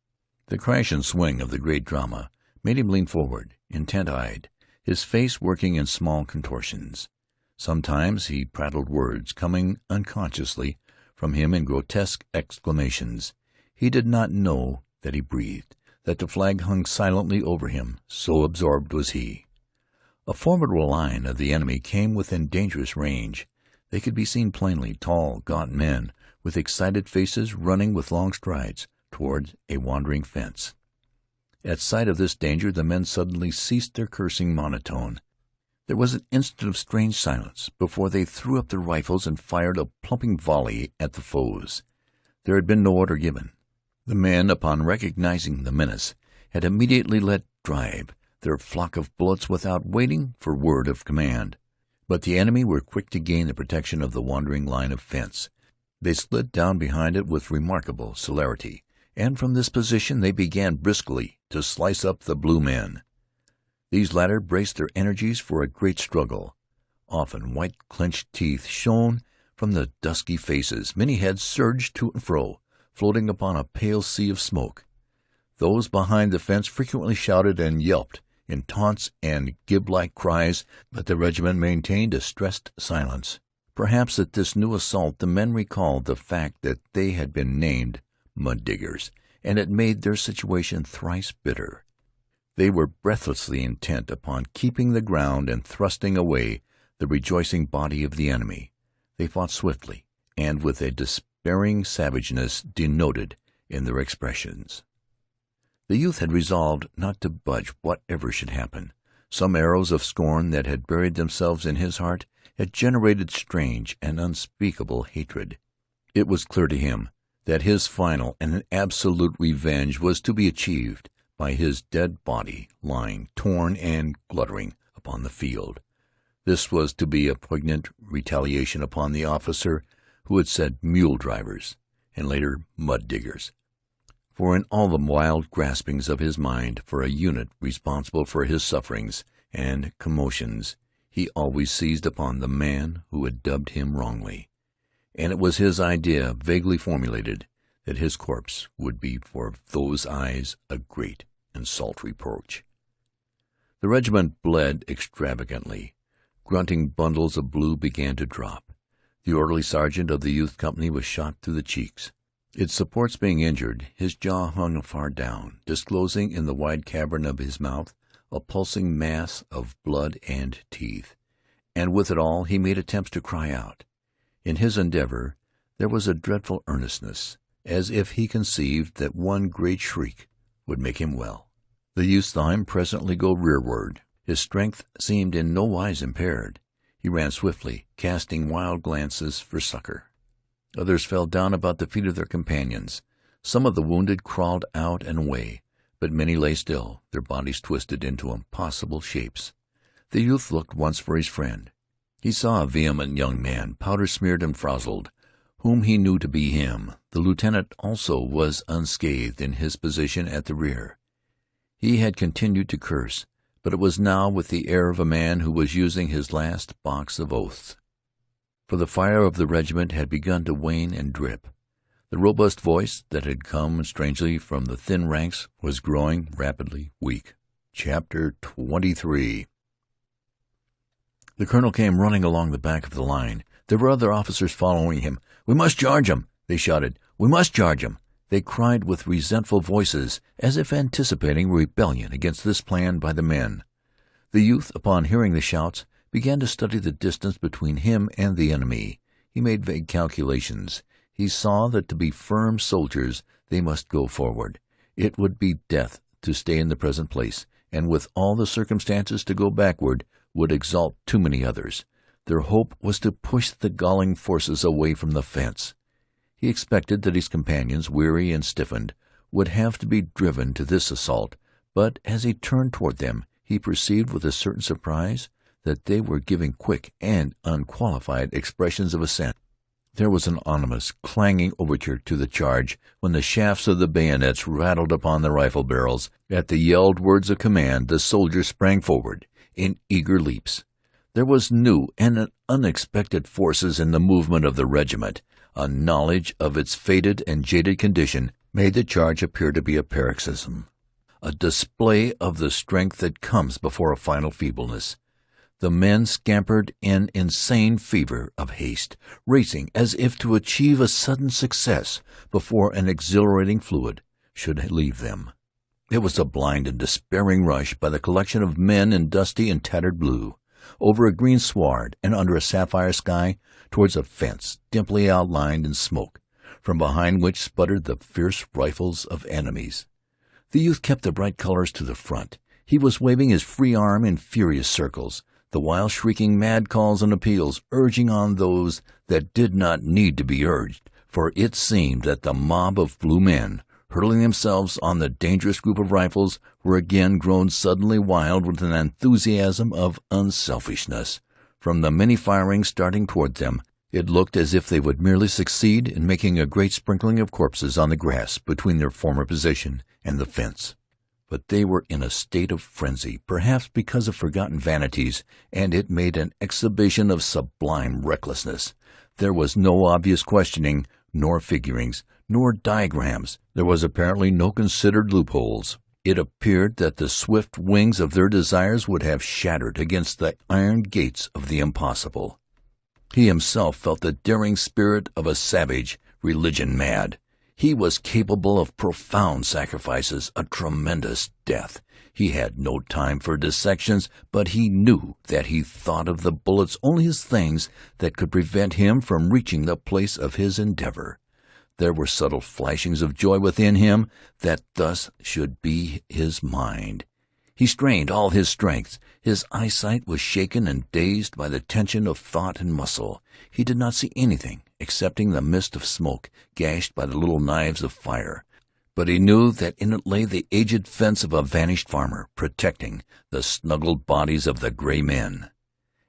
The crash and swing of the great drama made him lean forward, intent-eyed, his face working in small contortions. Sometimes he prattled words, coming unconsciously from him in grotesque exclamations. He did not know that he breathed, that the flag hung silently over him, so absorbed was he. A formidable line of the enemy came within dangerous range. They could be seen plainly, tall, gaunt men, with excited faces, running with long strides toward a wandering fence. At sight of this danger the men suddenly ceased their cursing monotone. There was an instant of strange silence before they threw up their rifles and fired a plumping volley at the foes. There had been no order given. The men, upon recognizing the menace, had immediately let drive their flock of bullets without waiting for word of command. But the enemy were quick to gain the protection of the wandering line of fence. They slid down behind it with remarkable celerity, and from this position they began briskly to slice up the blue men. These latter braced their energies for a great struggle. Often white clenched teeth shone from the dusky faces. Many heads surged to and fro, floating upon a pale sea of smoke. Those behind the fence frequently shouted and yelped in taunts and gib-like cries, but the regiment maintained a stressed silence. Perhaps at this new assault the men recalled the fact that they had been named mud-diggers, and it made their situation thrice bitter. They were breathlessly intent upon keeping the ground and thrusting away the rejoicing body of the enemy. They fought swiftly, and with a despairing savageness denoted in their expressions. The youth had resolved not to budge whatever should happen. Some arrows of scorn that had buried themselves in his heart had generated strange and unspeakable hatred. It was clear to him that his final and absolute revenge was to be achieved by his dead body lying torn and gluttering upon the field. This was to be a poignant retaliation upon the officer who had said mule drivers, and later mud diggers. For in all the wild graspings of his mind for a unit responsible for his sufferings and commotions, he always seized upon the man who had dubbed him wrongly. And it was his idea, vaguely formulated, that his corpse would be for those eyes a great and salt reproach. The regiment bled extravagantly. Grunting bundles of blue began to drop. The orderly sergeant of the youth company was shot through the cheeks. Its supports being injured, his jaw hung far down, disclosing in the wide cavern of his mouth a pulsing mass of blood and teeth. And with it all he made attempts to cry out. In his endeavor there was a dreadful earnestness, as if he conceived that one great shriek would make him well. The youth saw him presently go rearward. His strength seemed in no wise impaired. He ran swiftly, casting wild glances for succor. Others fell down about the feet of their companions. Some of the wounded crawled out and away, but many lay still, their bodies twisted into impossible shapes. The youth looked once for his friend. He saw a vehement young man, powder-smeared and frowzled, whom he knew to be him. The lieutenant also was unscathed in his position at the rear. He had continued to curse, but it was now with the air of a man who was using his last box of oaths. For the fire of the regiment had begun to wane and drip. The robust voice that had come strangely from the thin ranks was growing rapidly weak. Chapter 23. The colonel came running along the back of the line. There were other officers following him. "We must charge him!" they shouted. "We must charge him!" They cried with resentful voices, as if anticipating rebellion against this plan by the men. The youth, upon hearing the shouts, began to study the distance between him and the enemy. He made vague calculations. He saw that to be firm soldiers they must go forward. It would be death to stay in the present place, and with all the circumstances to go backward would exalt too many others. Their hope was to push the galling forces away from the fence. He expected that his companions, weary and stiffened, would have to be driven to this assault, but as he turned toward them he perceived with a certain surprise that they were giving quick and unqualified expressions of assent. There was an ominous, clanging overture to the charge when the shafts of the bayonets rattled upon the rifle barrels. At the yelled words of command the soldiers sprang forward in eager leaps. There was new and unexpected forces in the movement of the regiment. A knowledge of its faded and jaded condition made the charge appear to be a paroxysm, a display of the strength that comes before a final feebleness. The men scampered in insane fever of haste, racing as if to achieve a sudden success before an exhilarating fluid should leave them. It was a blind and despairing rush by the collection of men in dusty and tattered blue, over a green sward and under a sapphire sky, towards a fence dimly outlined in smoke, from behind which sputtered the fierce rifles of enemies. The youth kept the bright colors to the front. He was waving his free arm in furious circles, the while shrieking mad calls and appeals, urging on those that did not need to be urged, for it seemed that the mob of blue men, hurling themselves on the dangerous group of rifles, were again grown suddenly wild with an enthusiasm of unselfishness. From the many firings starting toward them, it looked as if they would merely succeed in making a great sprinkling of corpses on the grass between their former position and the fence. But they were in a state of frenzy, perhaps because of forgotten vanities, and it made an exhibition of sublime recklessness. There was no obvious questioning, nor figurings, nor diagrams. There was apparently no considered loopholes. It appeared that the swift wings of their desires would have shattered against the iron gates of the impossible. He himself felt the daring spirit of a savage, religion mad. He was capable of profound sacrifices, a tremendous death. He had no time for dissections, but he knew that he thought of the bullets only as things that could prevent him from reaching the place of his endeavor. There were subtle flashings of joy within him that thus should be his mind. He strained all his strength. His eyesight was shaken and dazed by the tension of thought and muscle. He did not see anything excepting the mist of smoke gashed by the little knives of fire. But he knew that in it lay the aged fence of a vanished farmer, protecting the snuggled bodies of the gray men.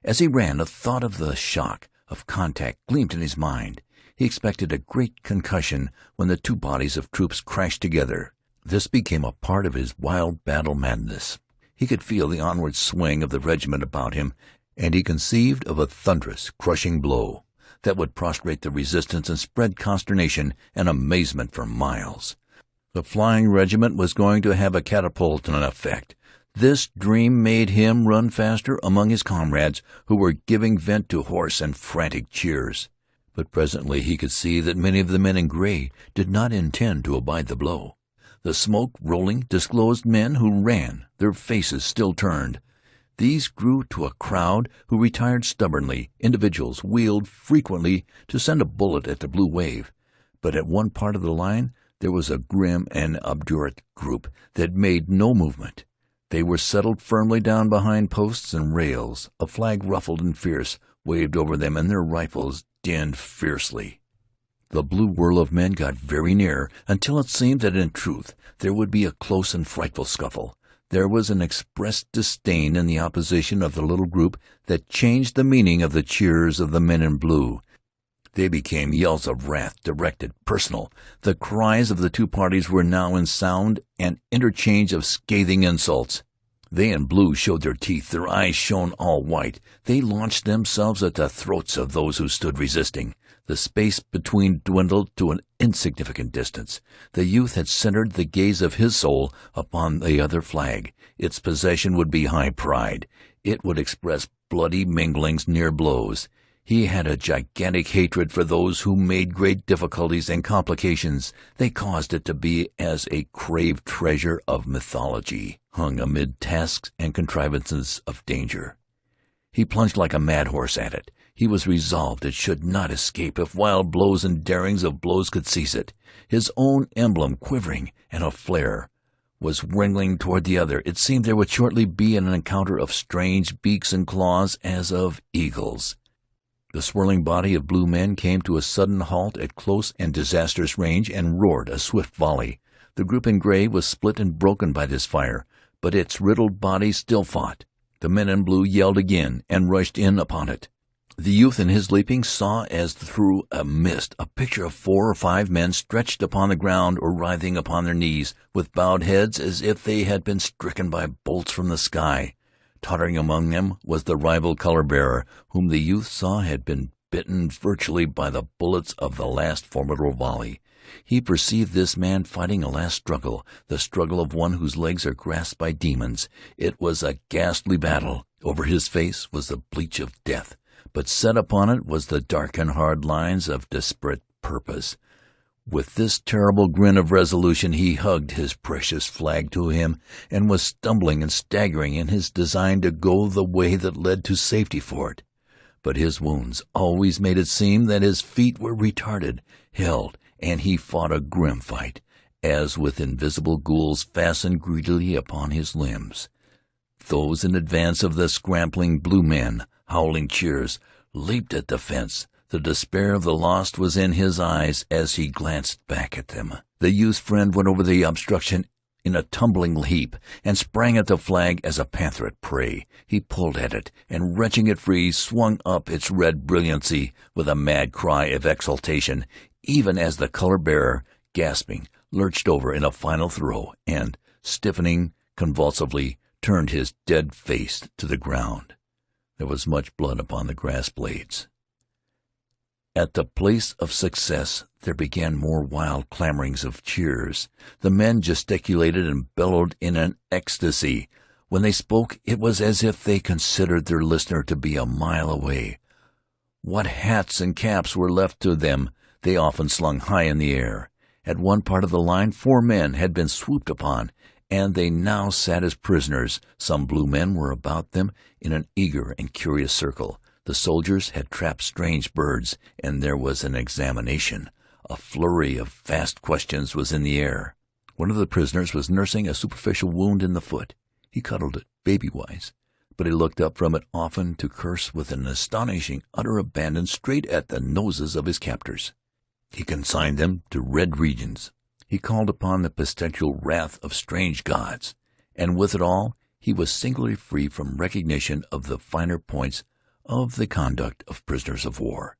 As he ran, a thought of the shock of contact gleamed in his mind. He expected a great concussion when the two bodies of troops crashed together. This became a part of his wild battle madness. He could feel the onward swing of the regiment about him, and he conceived of a thunderous, crushing blow that would prostrate the resistance and spread consternation and amazement for miles. The flying regiment was going to have a catapultic effect. This dream made him run faster among his comrades, who were giving vent to hoarse and frantic cheers. But presently he could see that many of the men in gray did not intend to abide the blow. The smoke rolling disclosed men who ran, their faces still turned. These grew to a crowd who retired stubbornly. Individuals wheeled frequently to send a bullet at the blue wave. But at one part of the line there was a grim and obdurate group that made no movement. They were settled firmly down behind posts and rails. A flag ruffled and fierce waved over them, and their rifles dinned fiercely. The blue whirl of men got very near, until it seemed that in truth there would be a close and frightful scuffle. There was an expressed disdain in the opposition of the little group that changed the meaning of the cheers of the men in blue. They became yells of wrath, directed, personal. The cries of the two parties were now in sound and interchange of scathing insults. They in blue showed their teeth, their eyes shone all white. They launched themselves at the throats of those who stood resisting. The space between dwindled to an insignificant distance. The youth had centered the gaze of his soul upon the other flag. Its possession would be high pride. It would express bloody minglings near blows. He had a gigantic hatred for those who made great difficulties and complications. They caused it to be as a craved treasure of mythology, hung amid tasks and contrivances of danger. He plunged like a mad horse at it. He was resolved it should not escape if wild blows and darings of blows could seize it. His own emblem, quivering and aflare, was wriggling toward the other. It seemed there would shortly be an encounter of strange beaks and claws as of eagles. The swirling body of blue men came to a sudden halt at close and disastrous range and roared a swift volley. The group in gray was split and broken by this fire, but its riddled body still fought. The men in blue yelled again and rushed in upon it. The youth in his leaping saw as through a mist a picture of 4 or 5 men stretched upon the ground or writhing upon their knees, with bowed heads as if they had been stricken by bolts from the sky. Tottering among them was the rival color-bearer, whom the youth saw had been bitten virtually by the bullets of the last formidable volley. He perceived this man fighting a last struggle, the struggle of one whose legs are grasped by demons. It was a ghastly battle. Over his face was the bleach of death, but set upon it was the dark and hard lines of desperate purpose. With this terrible grin of resolution he hugged his precious flag to him, and was stumbling and staggering in his design to go the way that led to safety for it. But his wounds always made it seem that his feet were retarded, held, and he fought a grim fight, as with invisible ghouls fastened greedily upon his limbs. Those in advance of the scrambling blue men, howling cheers, leaped at the fence. The despair of the lost was in his eyes as he glanced back at them. The youth's friend went over the obstruction in a tumbling heap, and sprang at the flag as a panther at prey. He pulled at it, and wrenching it free, swung up its red brilliancy with a mad cry of exultation, even as the color-bearer, gasping, lurched over in a final throw, and, stiffening convulsively, turned his dead face to the ground. There was much blood upon the grass blades. At the place of success there began more wild clamorings of cheers. The men gesticulated and bellowed in an ecstasy. When they spoke, it was as if they considered their listener to be a mile away. What hats and caps were left to them they often slung high in the air. At one part of the line 4 men had been swooped upon, and they now sat as prisoners. Some blue men were about them in an eager and curious circle. The soldiers had trapped strange birds, and there was an examination. A flurry of fast questions was in the air. One of the prisoners was nursing a superficial wound in the foot. He cuddled it, baby-wise, but he looked up from it often to curse with an astonishing utter abandon straight at the noses of his captors. He consigned them to red regions. He called upon the pestilential wrath of strange gods, and with it all he was singularly free from recognition of the finer points of the conduct of prisoners of war.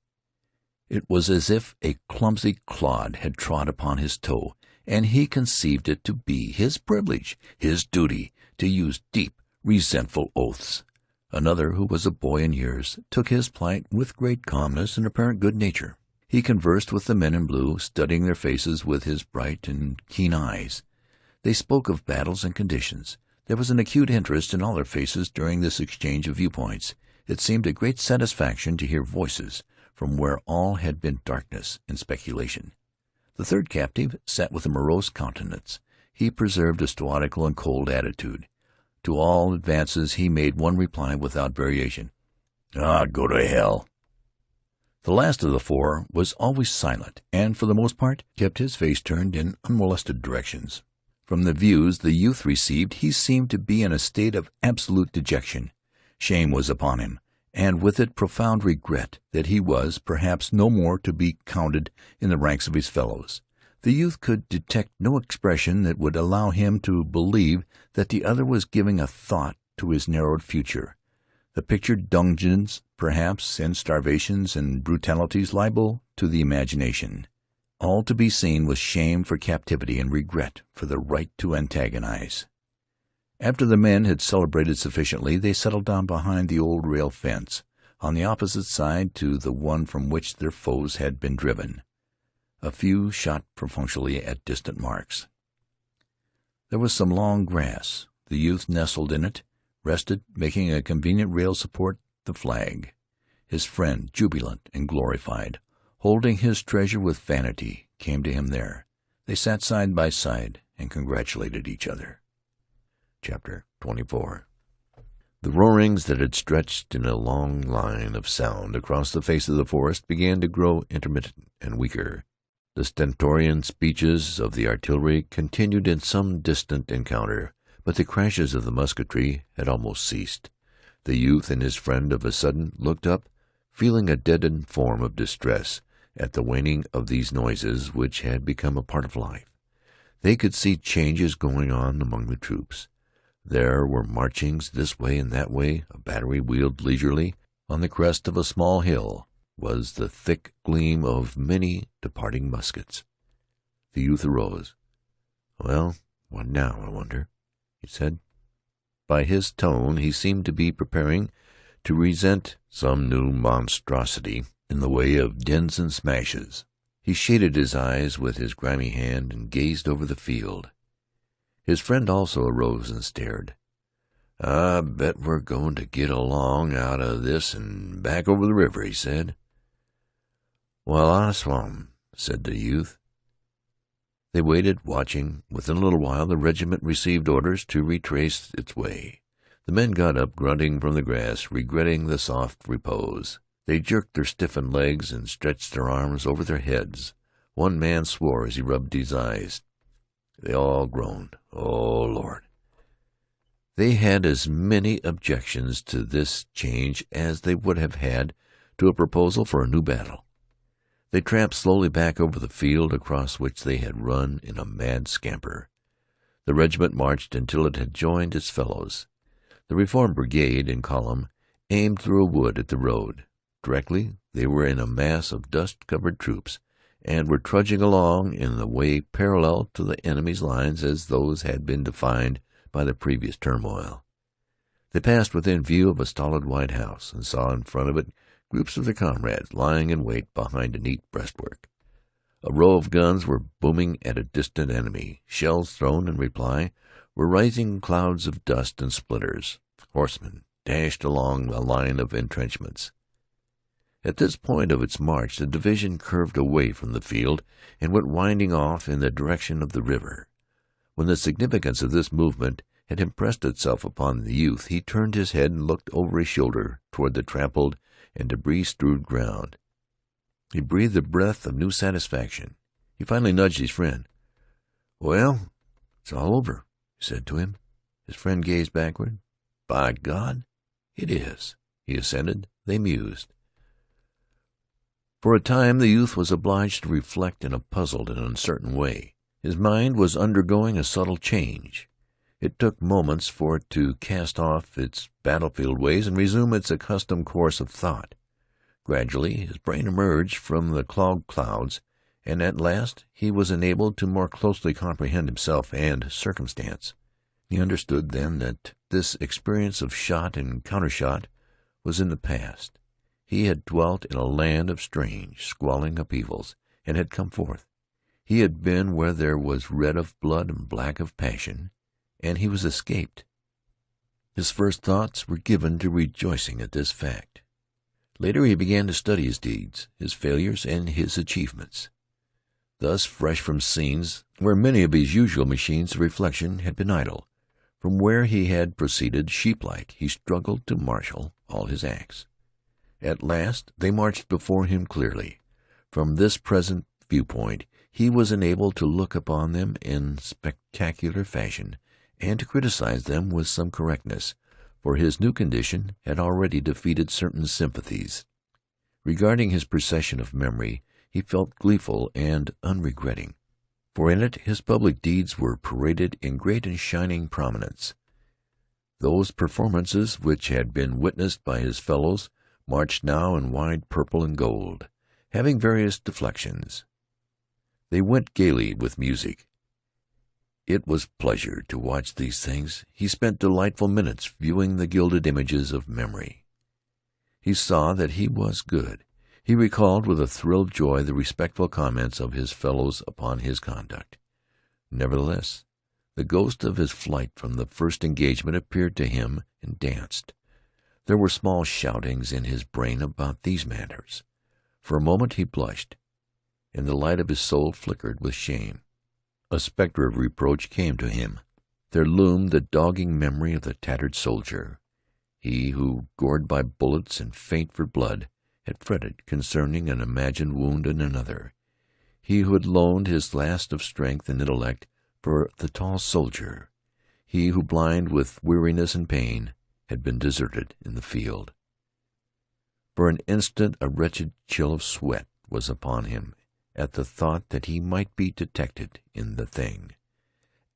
It was as if a clumsy clod had trod upon his toe, and he conceived it to be his privilege, his duty, to use deep, resentful oaths. Another, who was a boy in years, took his plight with great calmness and apparent good nature. He conversed with the men in blue, studying their faces with his bright and keen eyes. They spoke of battles and conditions. There was an acute interest in all their faces during this exchange of viewpoints. It seemed a great satisfaction to hear voices from where all had been darkness and speculation. The third captive sat with a morose countenance. He preserved a stoical and cold attitude. To all advances he made one reply without variation: "Go to hell." The last of the 4 was always silent, and for the most part kept his face turned in unmolested directions. From the views the youth received he seemed to be in a state of absolute dejection. Shame was upon him, and with it profound regret that he was, perhaps, no more to be counted in the ranks of his fellows. The youth could detect no expression that would allow him to believe that the other was giving a thought to his narrowed future. The pictured dungeons, perhaps, and starvations and brutalities liable to the imagination. All to be seen was shame for captivity and regret for the right to antagonize. After the men had celebrated sufficiently, they settled down behind the old rail fence, on the opposite side to the one from which their foes had been driven. A few shot perfunctorily at distant marks. There was some long grass. The youth nestled in it, rested, making a convenient rail support the flag. His friend, jubilant and glorified, holding his treasure with vanity, came to him there. They sat side by side and congratulated each other. Chapter 24. The roarings that had stretched in a long line of sound across the face of the forest began to grow intermittent and weaker. The stentorian speeches of the artillery continued in some distant encounter, but the crashes of the musketry had almost ceased. The youth and his friend of a sudden looked up, feeling a deadened form of distress at the waning of these noises which had become a part of life. They could see changes going on among the troops. There were marchings this way and that way. A battery wheeled leisurely. On the crest of a small hill was the thick gleam of many departing muskets. The youth arose. "Well, what now, I wonder?" he said. By his tone he seemed to be preparing to resent some new monstrosity in the way of dins and smashes. He shaded his eyes with his grimy hand and gazed over the field. His friend also arose and stared. "I bet we're going to get along out of this and back over the river," he said. "Well, I swum," said the youth. They waited, watching. Within a little while the regiment received orders to retrace its way. The men got up, grunting from the grass, regretting the soft repose. They jerked their stiffened legs and stretched their arms over their heads. One man swore as he rubbed his eyes. They all groaned. "Oh, Lord!" They had as many objections to this change as they would have had to a proposal for a new battle. They tramped slowly back over the field across which they had run in a mad scamper. The regiment marched until it had joined its fellows. The reformed brigade, in column, aimed through a wood at the road. Directly they were in a mass of dust-covered troops, and were trudging along in the way parallel to the enemy's lines as those had been defined by the previous turmoil. They passed within view of a stolid white house, and saw in front of it groups of their comrades lying in wait behind a neat breastwork. A row of guns were booming at a distant enemy. Shells thrown in reply were rising clouds of dust and splinters. Horsemen dashed along a line of entrenchments. At this point of its march the division curved away from the field and went winding off in the direction of the river. When the significance of this movement had impressed itself upon the youth, he turned his head and looked over his shoulder toward the trampled and debris-strewed ground. He breathed a breath of new satisfaction. He finally nudged his friend. "Well, it's all over," he said to him. His friend gazed backward. "By God, it is," he assented. They mused. For a time the youth was obliged to reflect in a puzzled and uncertain way. His mind was undergoing a subtle change. It took moments for it to cast off its battlefield ways and resume its accustomed course of thought. Gradually his brain emerged from the clogged clouds, and at last he was enabled to more closely comprehend himself and circumstance. He understood then that this experience of shot and countershot was in the past. He had dwelt in a land of strange, squalling upheavals, and had come forth. He had been where there was red of blood and black of passion, and he was escaped. His first thoughts were given to rejoicing at this fact. Later he began to study his deeds, his failures, and his achievements. Thus, fresh from scenes where many of his usual machines of reflection had been idle, from where he had proceeded sheep-like, he struggled to marshal all his acts. At last they marched before him clearly. From this present viewpoint he was enabled to look upon them in spectacular fashion, and to criticize them with some correctness, for his new condition had already defeated certain sympathies. Regarding his procession of memory, he felt gleeful and unregretting, for in it his public deeds were paraded in great and shining prominence. Those performances which had been witnessed by his fellows marched now in wide purple and gold, having various deflections. They went gaily with music. It was pleasure to watch these things. He spent delightful minutes viewing the gilded images of memory. He saw that he was good. He recalled with a thrilled joy the respectful comments of his fellows upon his conduct. Nevertheless, the ghost of his flight from the first engagement appeared to him and danced. There were small shoutings in his brain about these matters. For a moment he blushed, and the light of his soul flickered with shame. A spectre of reproach came to him. There loomed the dogging memory of the tattered soldier, he who, gored by bullets and faint for blood, had fretted concerning an imagined wound in another, he who had loaned his last of strength and intellect for the tall soldier, he who, blind with weariness and pain, had been deserted in the field. For an instant a wretched chill of sweat was upon him at the thought that he might be detected in the thing.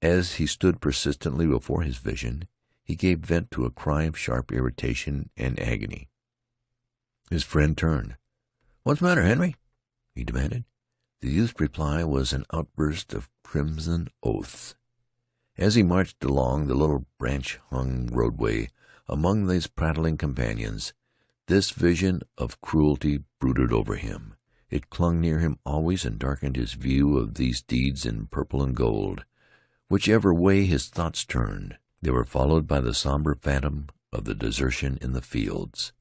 As he stood persistently before his vision, he gave vent to a cry of sharp irritation and agony. His friend turned. "What's the matter, Henry?" he demanded. The youth's reply was an outburst of crimson oaths. As he marched along the little branch-hung roadway among these prattling companions, this vision of cruelty brooded over him. It clung near him always and darkened his view of these deeds in purple and gold. Whichever way his thoughts turned, they were followed by the somber phantom of the desertion in the fields.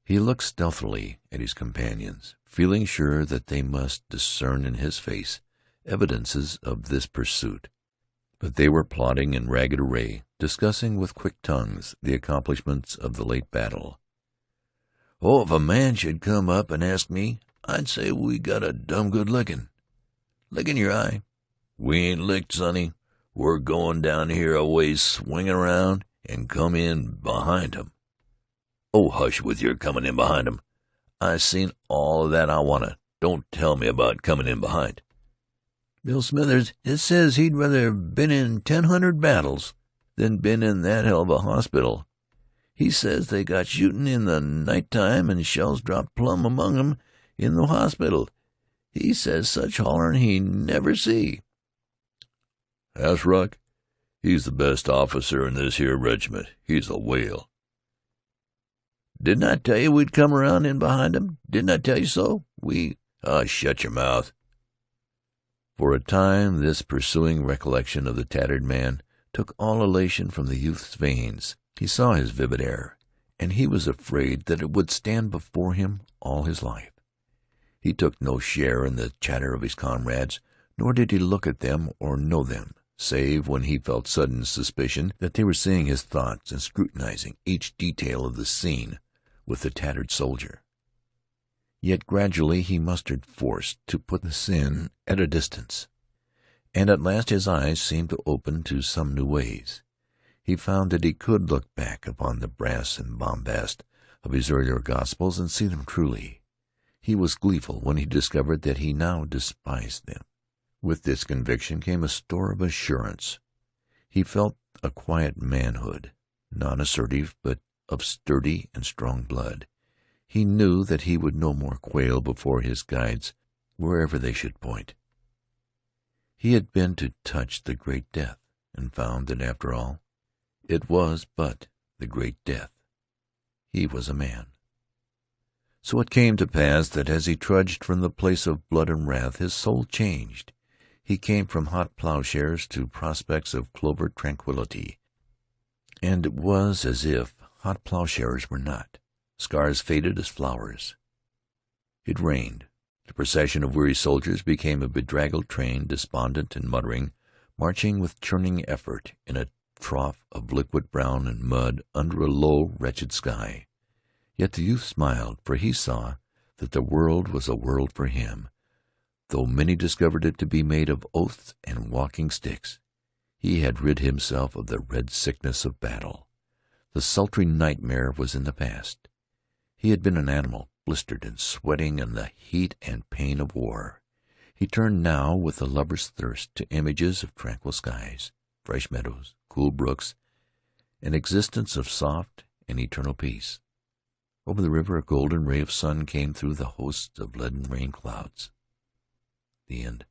He looked stealthily at his companions, feeling sure that they must discern in his face evidences of this pursuit. But they were plodding in ragged array, discussing with quick tongues the accomplishments of the late battle. "Oh, if a man should come up and ask me, I'd say we got a dumb good licking. Lick in your eye. We ain't licked, sonny. We're going down here a ways, swinging around, and come in behind 'em." "Oh, hush with your coming in behind 'em. I seen all that I wanna. Don't tell me about coming in behind." "Bill Smithers, it says he'd rather have been in 1,000 battles than been in that hell of a hospital. He says they got shootin' in the night time and shells dropped plumb among 'em in the hospital. He says such hollerin' he never see." "That's Ruck. He's the best officer in this here regiment. He's a whale." "Didn't I tell you we'd come around in behind 'em? Didn't I tell you so? Shut your mouth." For a time this pursuing recollection of the tattered man took all elation from the youth's veins. He saw his vivid error, and he was afraid that it would stand before him all his life. He took no share in the chatter of his comrades, nor did he look at them or know them, save when he felt sudden suspicion that they were seeing his thoughts and scrutinizing each detail of the scene with the tattered soldier. Yet gradually he mustered force to put the sin at a distance, and at last his eyes seemed to open to some new ways. He found that he could look back upon the brass and bombast of his earlier gospels and see them truly. He was gleeful when he discovered that he now despised them. With this conviction came a store of assurance. He felt a quiet manhood, not assertive, but of sturdy and strong blood. He knew that he would no more quail before his guides wherever they should point. He had been to touch the great death, and found that, after all, it was but the great death. He was a man. So it came to pass that as he trudged from the place of blood and wrath, his soul changed. He came from hot plowshares to prospects of clover tranquillity, and it was as if hot plowshares were not. Scars faded as flowers. It rained. The procession of weary soldiers became a bedraggled train, despondent and muttering, marching with churning effort in a trough of liquid brown and mud under a low, wretched sky. Yet the youth smiled, for he saw that the world was a world for him, though many discovered it to be made of oaths and walking sticks. He had rid himself of the red sickness of battle. The sultry nightmare was in the past. He had been an animal, blistered and sweating in the heat and pain of war. He turned now with a lover's thirst to images of tranquil skies, fresh meadows, cool brooks, an existence of soft and eternal peace. Over the river a golden ray of sun came through the hosts of leaden rain clouds. The end.